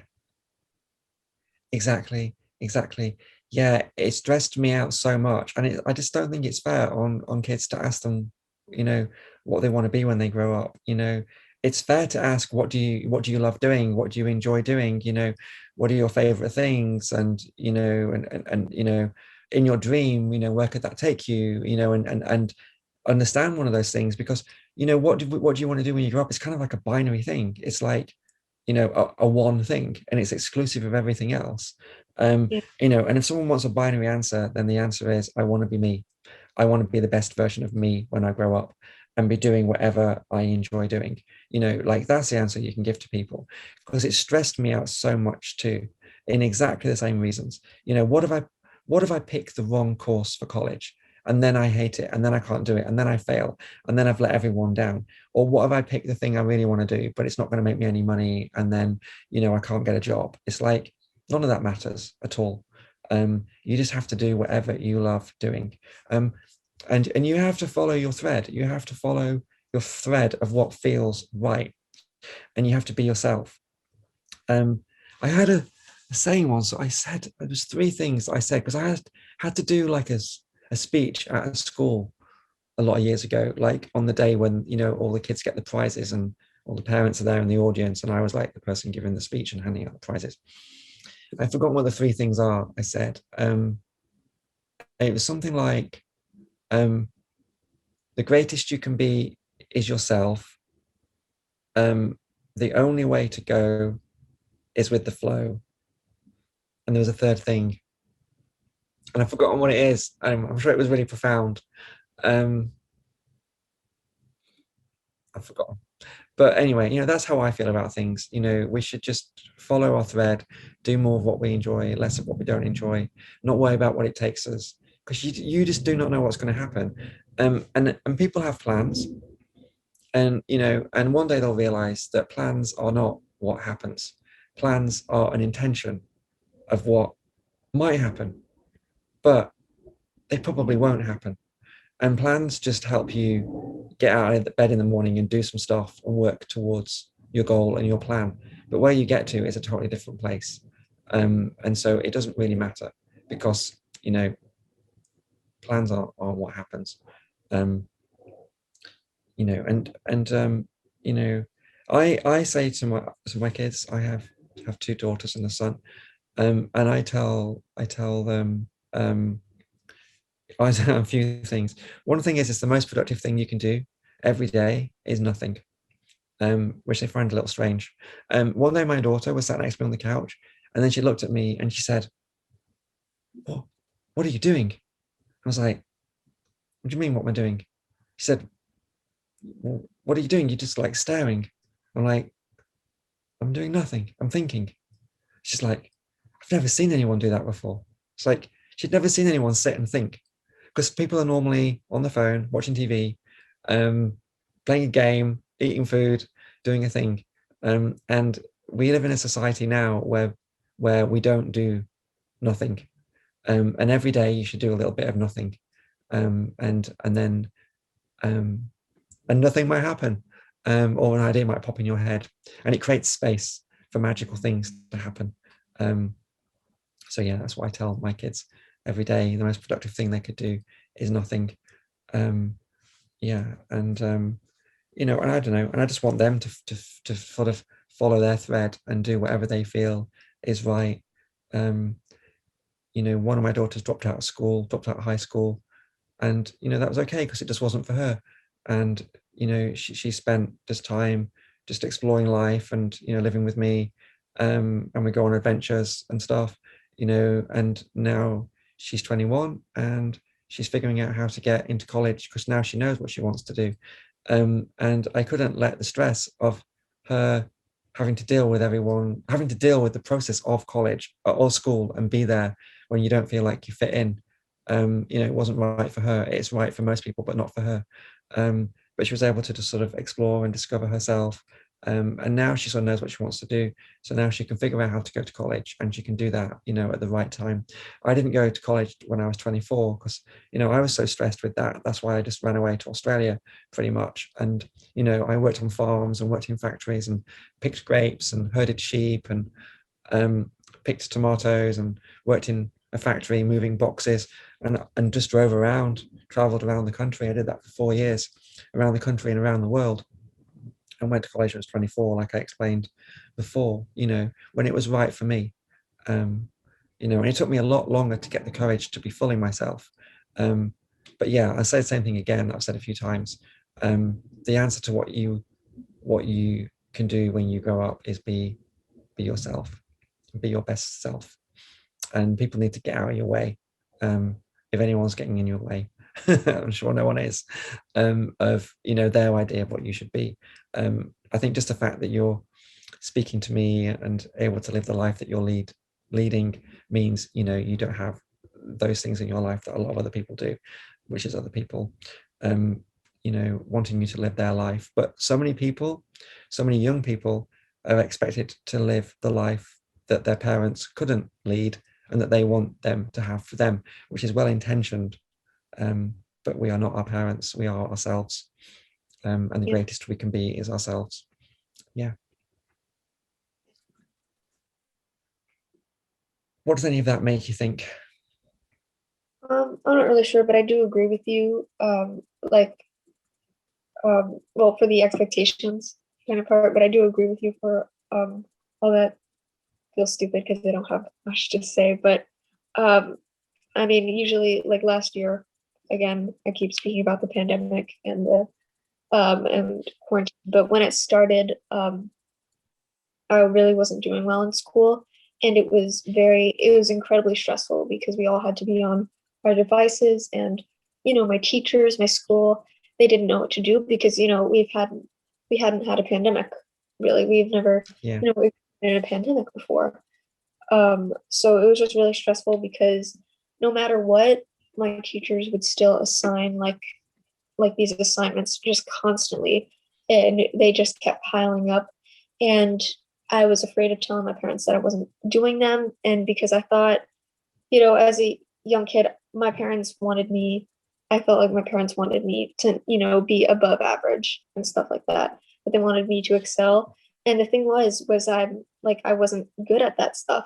Speaker 2: Exactly. Exactly. Yeah, it stressed me out so much, and I just don't think it's fair on kids to ask them, you know, what they want to be when they grow up. You know, it's fair to ask what do you love doing, what do you enjoy doing, you know, what are your favorite things, and you know, and you know, in your dream, you know, where could that take you, you know, and understand one of those things, because you know what do you want to do when you grow up? It's kind of like a binary thing. It's like, you know, a one thing, and it's exclusive of everything else.
Speaker 3: Yeah.
Speaker 2: You know, and if someone wants a binary answer, then the answer is I want to be me. I want to be the best version of me when I grow up and be doing whatever I enjoy doing. You know, like that's the answer you can give to people, because it stressed me out so much too, in exactly the same reasons. You know, what if I pick the wrong course for college and then I hate it and then I can't do it and then I fail and then I've let everyone down? Or what if I pick the thing I really want to do, but it's not going to make me any money and then, you know, I can't get a job? It's like none of that matters at all. You just have to do whatever you love doing. And you have to follow your thread. You have to follow your thread of what feels right, and you have to be yourself. I had a saying once. I said there was three things I said because I had to do like a speech at a school a lot of years ago, like on the day when, you know, all the kids get the prizes and all the parents are there in the audience, and I was like the person giving the speech and handing out the prizes. I forgot what the three things are. I said it was something like um, the greatest you can be is yourself. The only way to go is with the flow. And there was a third thing, and I've forgotten what it is. I'm sure it was really profound. Um, I've forgotten. But anyway, you know, that's how I feel about things. You know, we should just follow our thread, do more of what we enjoy, less of what we don't enjoy, not worry about what it takes us, because you just do not know what's going to happen. And people have plans, and you know, and one day they'll realize that plans are not what happens. Plans are an intention of what might happen, but they probably won't happen. And plans just help you get out of bed in the morning and do some stuff and work towards your goal and your plan. But where you get to is a totally different place. And so it doesn't really matter, because, you know, plans are what happens. Um, you know, and you know, I say to my kids, I have two daughters and a son, and I tell them I say a few things. One thing is, it's the most productive thing you can do every day is nothing, which they find a little strange. One day my daughter was sat next to me on the couch, and then she looked at me and she said, "What? What are you doing?" I was like, "What do you mean? What am I doing?" She said, "What are you doing? You're just like staring." I'm like, I'm doing nothing. I'm thinking. She's like, I've never seen anyone do that before. It's like she'd never seen anyone sit and think, because people are normally on the phone, watching TV, playing a game, eating food, doing a thing. And we live in a society now where we don't do nothing. And every day you should do a little bit of nothing. And then and nothing might happen. Or an idea might pop in your head, and it creates space for magical things to happen. So yeah, that's what I tell my kids every day. The most productive thing they could do is nothing. Yeah, and and I don't know, and I just want them to sort of follow their thread and do whatever they feel is right. One of my daughters dropped out of high school, and that was okay because it just wasn't for her. And she spent this time just exploring life and living with me, and we go on adventures and stuff, and now she's 21 and she's figuring out how to get into college because now she knows what she wants to do. And I couldn't let the stress of her having to deal with the process of college or school and be there when you don't feel like you fit in. It wasn't right for her. It's right for most people, but not for her. But she was able to just sort of explore and discover herself. And now she sort of knows what she wants to do. So now she can figure out how to go to college, and she can do that, at the right time. I didn't go to college when I was 24 because, I was so stressed with that. That's why I just ran away to Australia pretty much. And, I worked on farms and worked in factories and picked grapes and herded sheep and picked tomatoes and worked in a factory moving boxes and just traveled around the country. I did that for 4 years, around the country and around the world, and went to college when I was 24, like I explained before, when it was right for me. And it took me a lot longer to get the courage to be fully myself. But yeah, I say the same thing again, I've said a few times. The answer to what you can do when you grow up is be yourself, be your best self. And people need to get out of your way. If anyone's getting in your way, I'm sure no one is, of their idea of what you should be. I think just the fact that you're speaking to me and able to live the life that you're leading means you don't have those things in your life that a lot of other people do, which is other people wanting you to live their life. But so many young people are expected to live the life that their parents couldn't lead and that they want them to have for them, which is well intentioned. But we are not our parents, we are ourselves. And the greatest we can be is ourselves. Yeah. What does any of that make you think?
Speaker 3: I'm not really sure, but I do agree with you. Well, for the expectations kind of part, but I do agree with you for all that. Feels stupid because they don't have much to say, but I mean, usually like last year, again, I keep speaking about the pandemic and the and quarantine, but when it started, I really wasn't doing well in school, and it was incredibly stressful because we all had to be on our devices, and my teachers, my school, they didn't know what to do because we hadn't had a pandemic really. We've never we've been in a pandemic before. So it was just really stressful because no matter what, my teachers would still assign like these assignments just constantly, and they just kept piling up. And I was afraid of telling my parents that I wasn't doing them, and because I thought, as a young kid, I felt like my parents wanted me to, be above average and stuff like that, but they wanted me to excel. And the thing was I wasn't good at that stuff.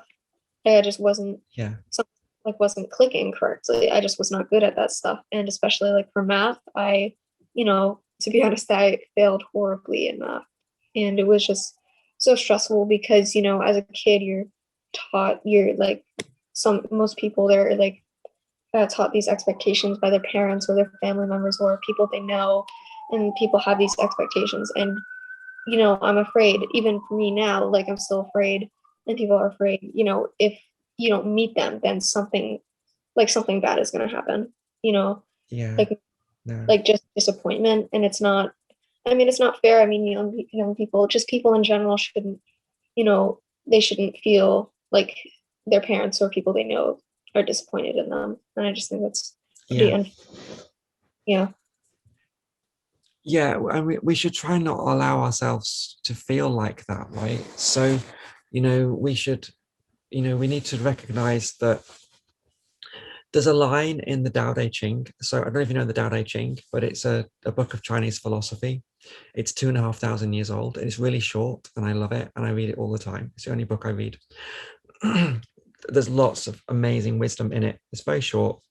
Speaker 3: I just wasn't, wasn't clicking correctly. I just was not good at that stuff. And especially like for math, to be honest, I failed horribly in math. And it was just so stressful because, as a kid, most people, they're like taught these expectations by their parents or their family members or people they know. And people have these expectations. And, I'm afraid, even for me now, like I'm still afraid, and people are afraid, if you don't meet them, then something bad is going to happen,
Speaker 2: Yeah.
Speaker 3: like
Speaker 2: No.
Speaker 3: like just disappointment. And it's not, I mean, it's not fair. I mean, young people, just people in general shouldn't, they shouldn't feel like their parents or people they know are disappointed in them. And I just think that's pretty,
Speaker 2: Yeah.
Speaker 3: yeah.
Speaker 2: Yeah, and we should try not allow ourselves to feel like that, right? So, we should, we need to recognize that there's a line in the Tao Te Ching. So I don't know if you know the Tao Te Ching, but it's a book of Chinese philosophy. It's 2,500 years old, and it's really short, and I love it, and I read it all the time. It's the only book I read. There's lots of amazing wisdom in it. It's very short.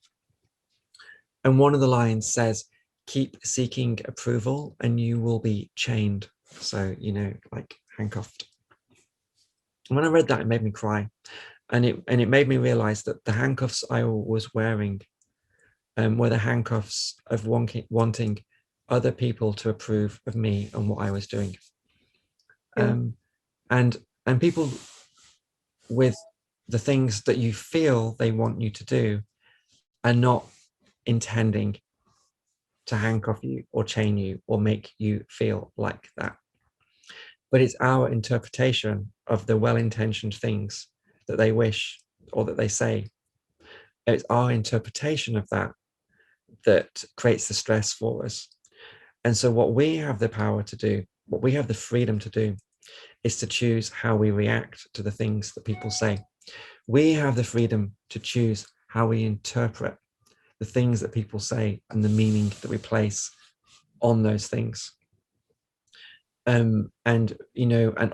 Speaker 2: And one of the lines says, keep seeking approval and you will be chained. So, like handcuffed. And when I read that, it made me cry. And it made me realize that the handcuffs I was wearing were the handcuffs of wanting other people to approve of me and what I was doing.
Speaker 3: Yeah.
Speaker 2: And people with the things that you feel they want you to do are not intending to handcuff you or chain you or make you feel like that. But it's our interpretation of the well-intentioned things that they wish or that they say. It's our interpretation of that that creates the stress for us. And so what we have the power to do, what we have the freedom to do, is to choose how we react to the things that people say. We have the freedom to choose how we interpret the things that people say and the meaning that we place on those things. And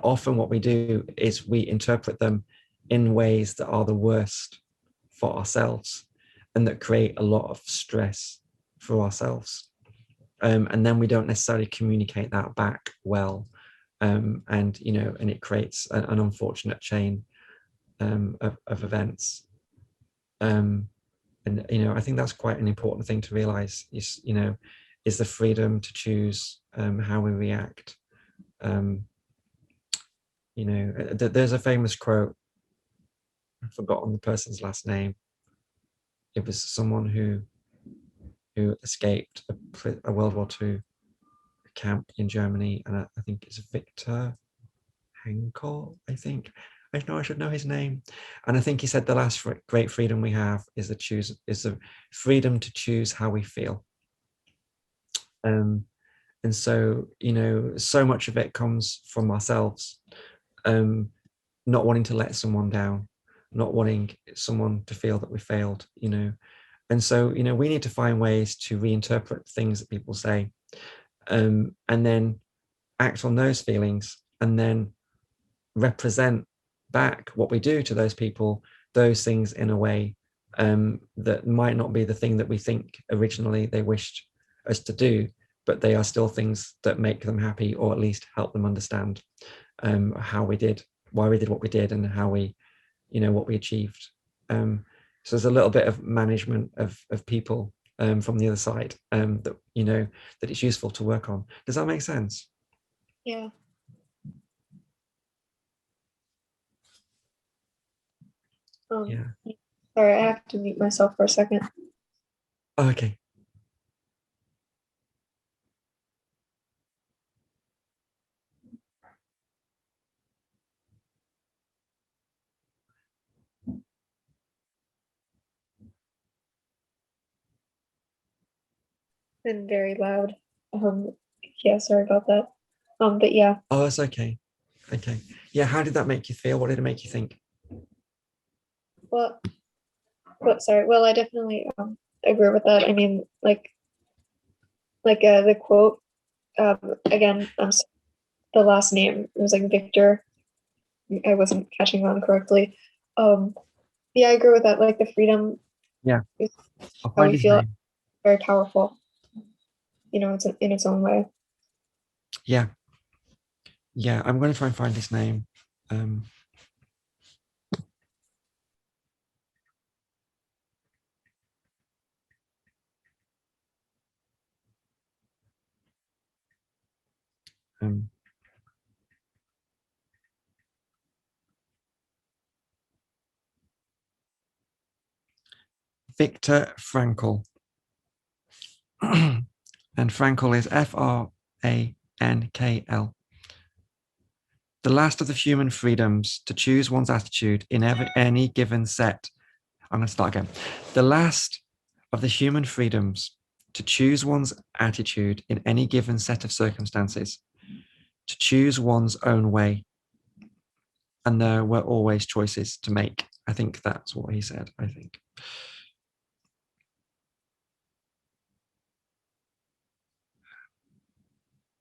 Speaker 2: often what we do is we interpret them in ways that are the worst for ourselves and that create a lot of stress for ourselves. And then we don't necessarily communicate that back well. And it creates an unfortunate chain of events. And I think that's quite an important thing to realize is the freedom to choose how we react. There's a famous quote. I've forgotten the person's last name. It was someone who escaped a World War II camp in Germany, and I think it's Victor Henkel. I think I should know his name. And I think he said the last great freedom we have is the freedom to choose how we feel. And so so much of it comes from ourselves, not wanting to let someone down, not wanting someone to feel that we failed, and so we need to find ways to reinterpret things that people say, and then act on those feelings, and then represent back what we do to those people, those things in a way that might not be the thing that we think originally they wished us to do, but they are still things that make them happy, or at least help them understand why we did what we did, and how we, what we achieved. So there's a little bit of management of people from the other side that that it's useful to work on. Does that make sense?
Speaker 3: Yeah.
Speaker 2: Yeah.
Speaker 3: Sorry, I have to mute myself for a second.
Speaker 2: Oh, okay.
Speaker 3: And very loud. Yeah, sorry about that. But yeah.
Speaker 2: Oh, that's okay. Okay. Yeah. How did that make you feel? What did it make you think?
Speaker 3: Well, sorry. Well, I definitely agree with that. I mean, like the quote again. The last name, it was like Victor. I wasn't catching on correctly. Yeah, I agree with that. Like the freedom.
Speaker 2: Yeah.
Speaker 3: How we feel, very powerful. It's in its own way.
Speaker 2: Yeah. Yeah. I'm going to try and find his name. Viktor Frankl. And Frankl is Frankl. NKL. The last of the human freedoms to choose one's attitude in any given set. I'm going to start again. The last of the human freedoms to choose one's attitude in any given set of circumstances, to choose one's own way. And there were always choices to make. I think that's what he said, I think.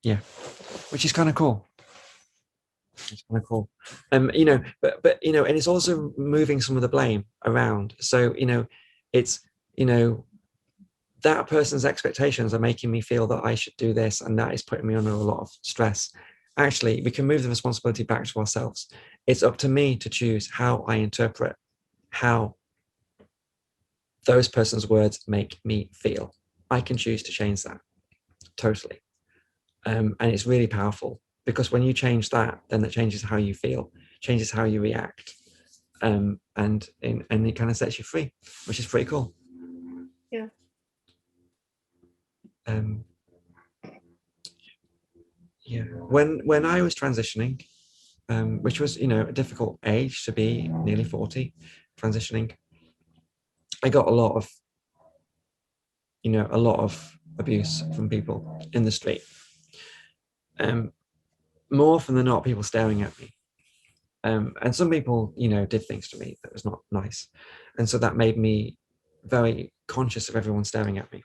Speaker 2: Yeah, which is kind of cool. It's kind of cool. You know, but you know, and it's also moving some of the blame around. So, you know, it's, you know, that person's expectations are making me feel that I should do this, and that is putting me under a lot of stress. Actually, we can move the responsibility back to ourselves. It's up to me to choose how I interpret how those person's words make me feel. I can choose to change that totally. And it's really powerful, because when you change that, then that changes how you feel, changes how you react, and it kind of sets you free, which is pretty cool.
Speaker 3: Yeah.
Speaker 2: Yeah. When I was transitioning, which was, you know, a difficult age to be, nearly 40, transitioning, I got a lot of, you know, a lot of abuse from people in the street. More often than not, people staring at me. And some people, you know, did things to me that was not nice. And so that made me very conscious of everyone staring at me.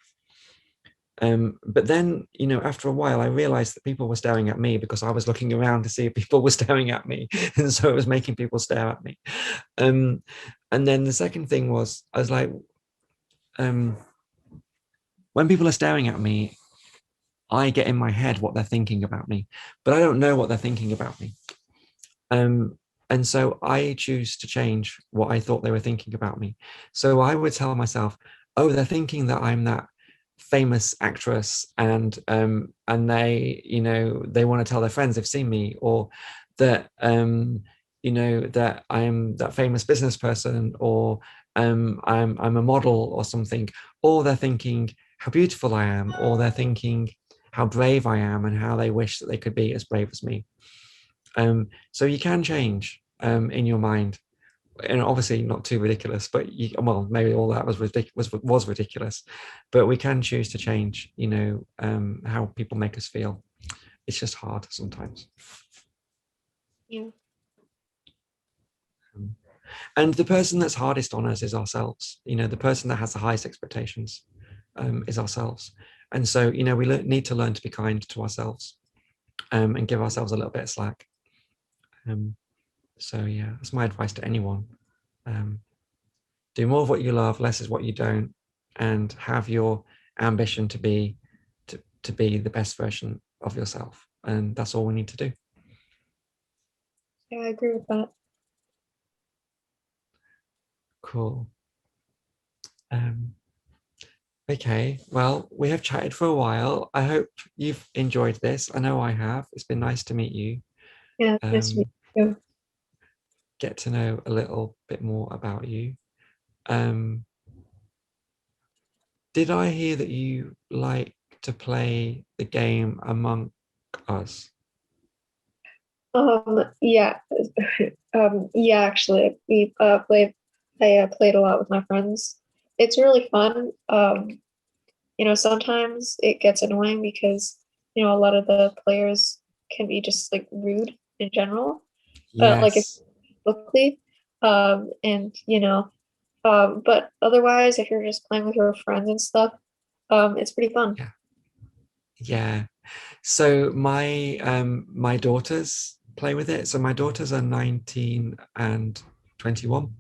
Speaker 2: But then, you know, after a while, I realized that people were staring at me because I was looking around to see if people were staring at me. And so it was making people stare at me. And then the second thing was, I was like, when people are staring at me, I get in my head what they're thinking about me, but I don't know what they're thinking about me. And so I choose to change what I thought they were thinking about me. So I would tell myself, oh, they're thinking that I'm that famous actress, and they, you know, they want to tell their friends they've seen me, or that you know, that I'm that famous business person, or I'm a model or something. Or they're thinking how beautiful I am, or they're thinking how brave I am and how they wish that they could be as brave as me. So you can change in your mind, and obviously not too ridiculous, but well, maybe all that was ridiculous, but we can choose to change, you know, how people make us feel. It's just hard sometimes.
Speaker 3: Yeah.
Speaker 2: And the person that's hardest on us is ourselves. You know, the person that has the highest expectations is ourselves. And so, you know, we need to learn to be kind to ourselves, and give ourselves a little bit of slack. So yeah, that's my advice to anyone. Do more of what you love, less is what you don't, and have your ambition to be the best version of yourself. And that's all we need to do.
Speaker 3: Yeah, I agree with that.
Speaker 2: Cool. Okay, well, we have chatted for a while. I hope you've enjoyed this. I know I have. It's been nice to meet you.
Speaker 3: Yeah, nice to meet you.
Speaker 2: Get to know a little bit more about you. Did I hear that you like to play the game Among Us?
Speaker 3: Yeah. Yeah, actually, we played. I played a lot with my friends. It's really fun. You know, sometimes it gets annoying because, you know, a lot of the players can be just like rude in general. Like if
Speaker 2: Yes.
Speaker 3: quickly, and you know, but otherwise, if you're just playing with your friends and stuff, it's pretty fun.
Speaker 2: Yeah. Yeah. So my daughters play with it. So my daughters are 19 and 21.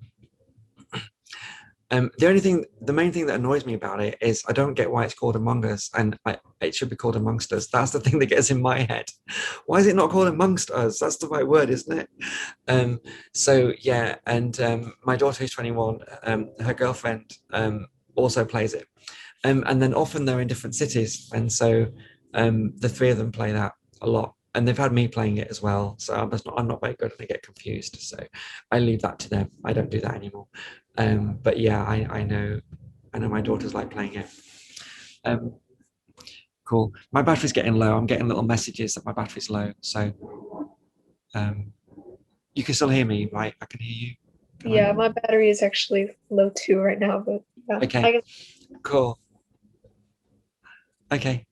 Speaker 2: The main thing that annoys me about it is I don't get why it's called Among Us, and it should be called Amongst Us. That's the thing that gets in my head. Why is it not called Amongst Us? That's the right word, isn't it? So yeah, and my daughter who's 21, her girlfriend also plays it, and then often they're in different cities, and so the three of them play that a lot. And they've had me playing it as well, so I'm not very good and I get confused. So I leave that to them. I don't do that anymore. But yeah, I know my daughters like playing it. Cool. My battery's getting low. I'm getting little messages that my battery's low. So you can still hear me, right? I can hear you. Can
Speaker 3: Yeah,
Speaker 2: I?
Speaker 3: my battery is actually low too right now, but yeah,
Speaker 2: Okay, cool. Okay.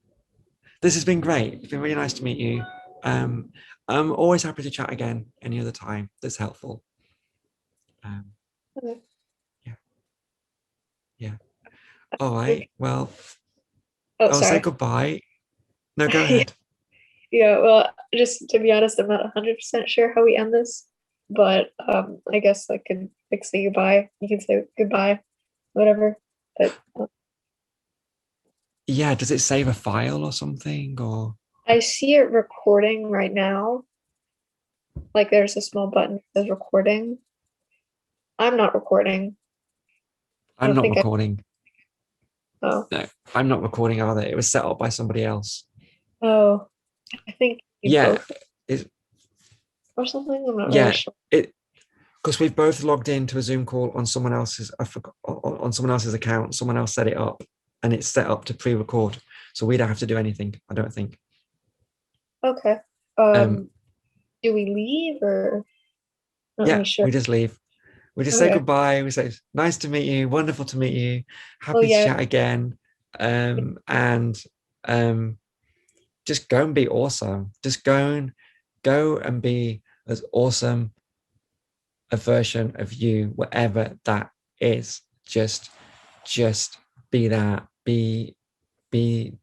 Speaker 2: This has been great. It's been really nice to meet you. I'm always happy to chat again any other time that's helpful.
Speaker 3: okay.
Speaker 2: Yeah. Yeah. All right. Well,
Speaker 3: Oh,
Speaker 2: I'll say
Speaker 3: sorry.
Speaker 2: goodbye. No, go
Speaker 3: Yeah,
Speaker 2: ahead.
Speaker 3: yeah, well, just to be honest, I'm not 100% sure how we end this, but I guess I could like say goodbye. You can say goodbye, whatever. But
Speaker 2: Yeah. Does it save a file or something? Or
Speaker 3: I see it recording right now. Like there's a small button that says recording. I'm not recording. I
Speaker 2: I'm
Speaker 3: don't
Speaker 2: not
Speaker 3: think
Speaker 2: recording.
Speaker 3: oh.
Speaker 2: No, I'm not recording either. It was set up by somebody else.
Speaker 3: Oh, I think you
Speaker 2: Yeah.
Speaker 3: both
Speaker 2: It's,
Speaker 3: or something. I'm not really
Speaker 2: yeah.
Speaker 3: sure.
Speaker 2: It because we've both logged into a Zoom call on someone else's, I forgot, on someone else's account. Someone else set it up, and it's set up to pre-record, so we don't have to do anything. I don't think.
Speaker 3: Okay.
Speaker 2: Um,
Speaker 3: Do we leave or not
Speaker 2: yeah,
Speaker 3: really sure?
Speaker 2: we just leave. We just say
Speaker 3: Okay.
Speaker 2: goodbye. We say, nice to meet you, wonderful to meet you,
Speaker 3: Oh
Speaker 2: happy to
Speaker 3: yeah.
Speaker 2: chat again. And just go and be awesome. Just go and be as awesome a version of you, whatever that is. Just be that. Be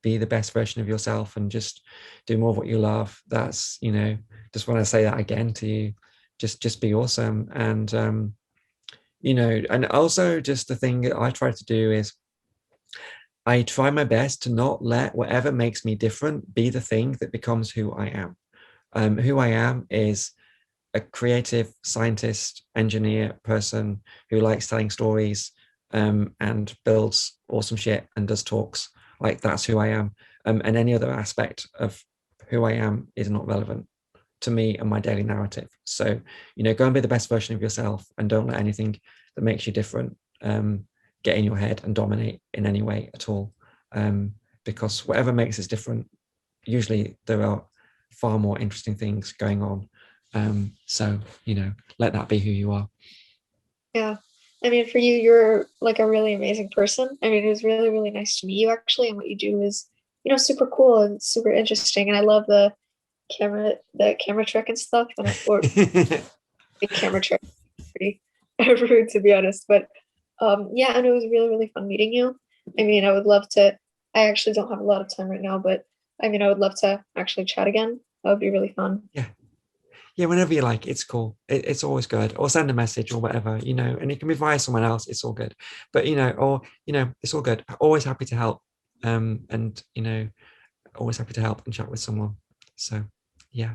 Speaker 2: the best version of yourself, and just do more of what you love. That's, just want to say that again to you. Just be awesome. And and also just the thing that I try to do is I try my best to not let whatever makes me different be the thing that becomes who I am. Who I am is a creative scientist, engineer, person who likes telling stories, and builds awesome shit and does talks. Like, that's who I am. And any other aspect of who I am is not relevant to me and my daily narrative. So, go and be the best version of yourself, and don't let anything that makes you different get in your head and dominate in any way at all. Because whatever makes us different, usually there are far more interesting things going on. So, let that be who you are.
Speaker 3: Yeah. I mean, for you, you're like a really amazing person. I mean, it was really, really nice to meet you actually. And what you do is, super cool and super interesting. And I love the camera trick and stuff. Or the camera trick, pretty rude to be honest. But yeah, and it was really, really fun meeting you. I mean, I would love to. I actually don't have a lot of time right now, but I mean, I would love to actually chat again. That would be really fun.
Speaker 2: Yeah, whenever you like, it's cool. It's always good. Or send a message or whatever, and it can be via someone else. It's all good. But, it's all good. Always happy to help. And, always happy to help and chat with someone. So, yeah.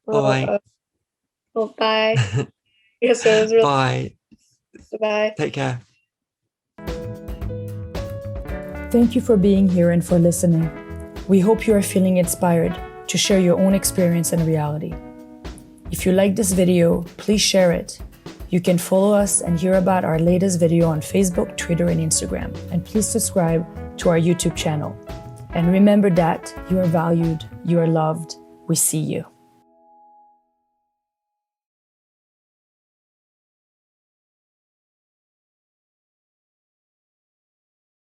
Speaker 2: All
Speaker 3: Well,
Speaker 2: right.
Speaker 3: well, bye. Yes, it was really.
Speaker 2: Bye.
Speaker 3: Bye.
Speaker 2: Take care.
Speaker 1: Thank you for being here and for listening. We hope you are feeling inspired to share your own experience and reality. If you like this video, please share it. You can follow us and hear about our latest video on Facebook, Twitter, and Instagram. And please subscribe to our YouTube channel. And remember that you are valued, you are loved, we see you.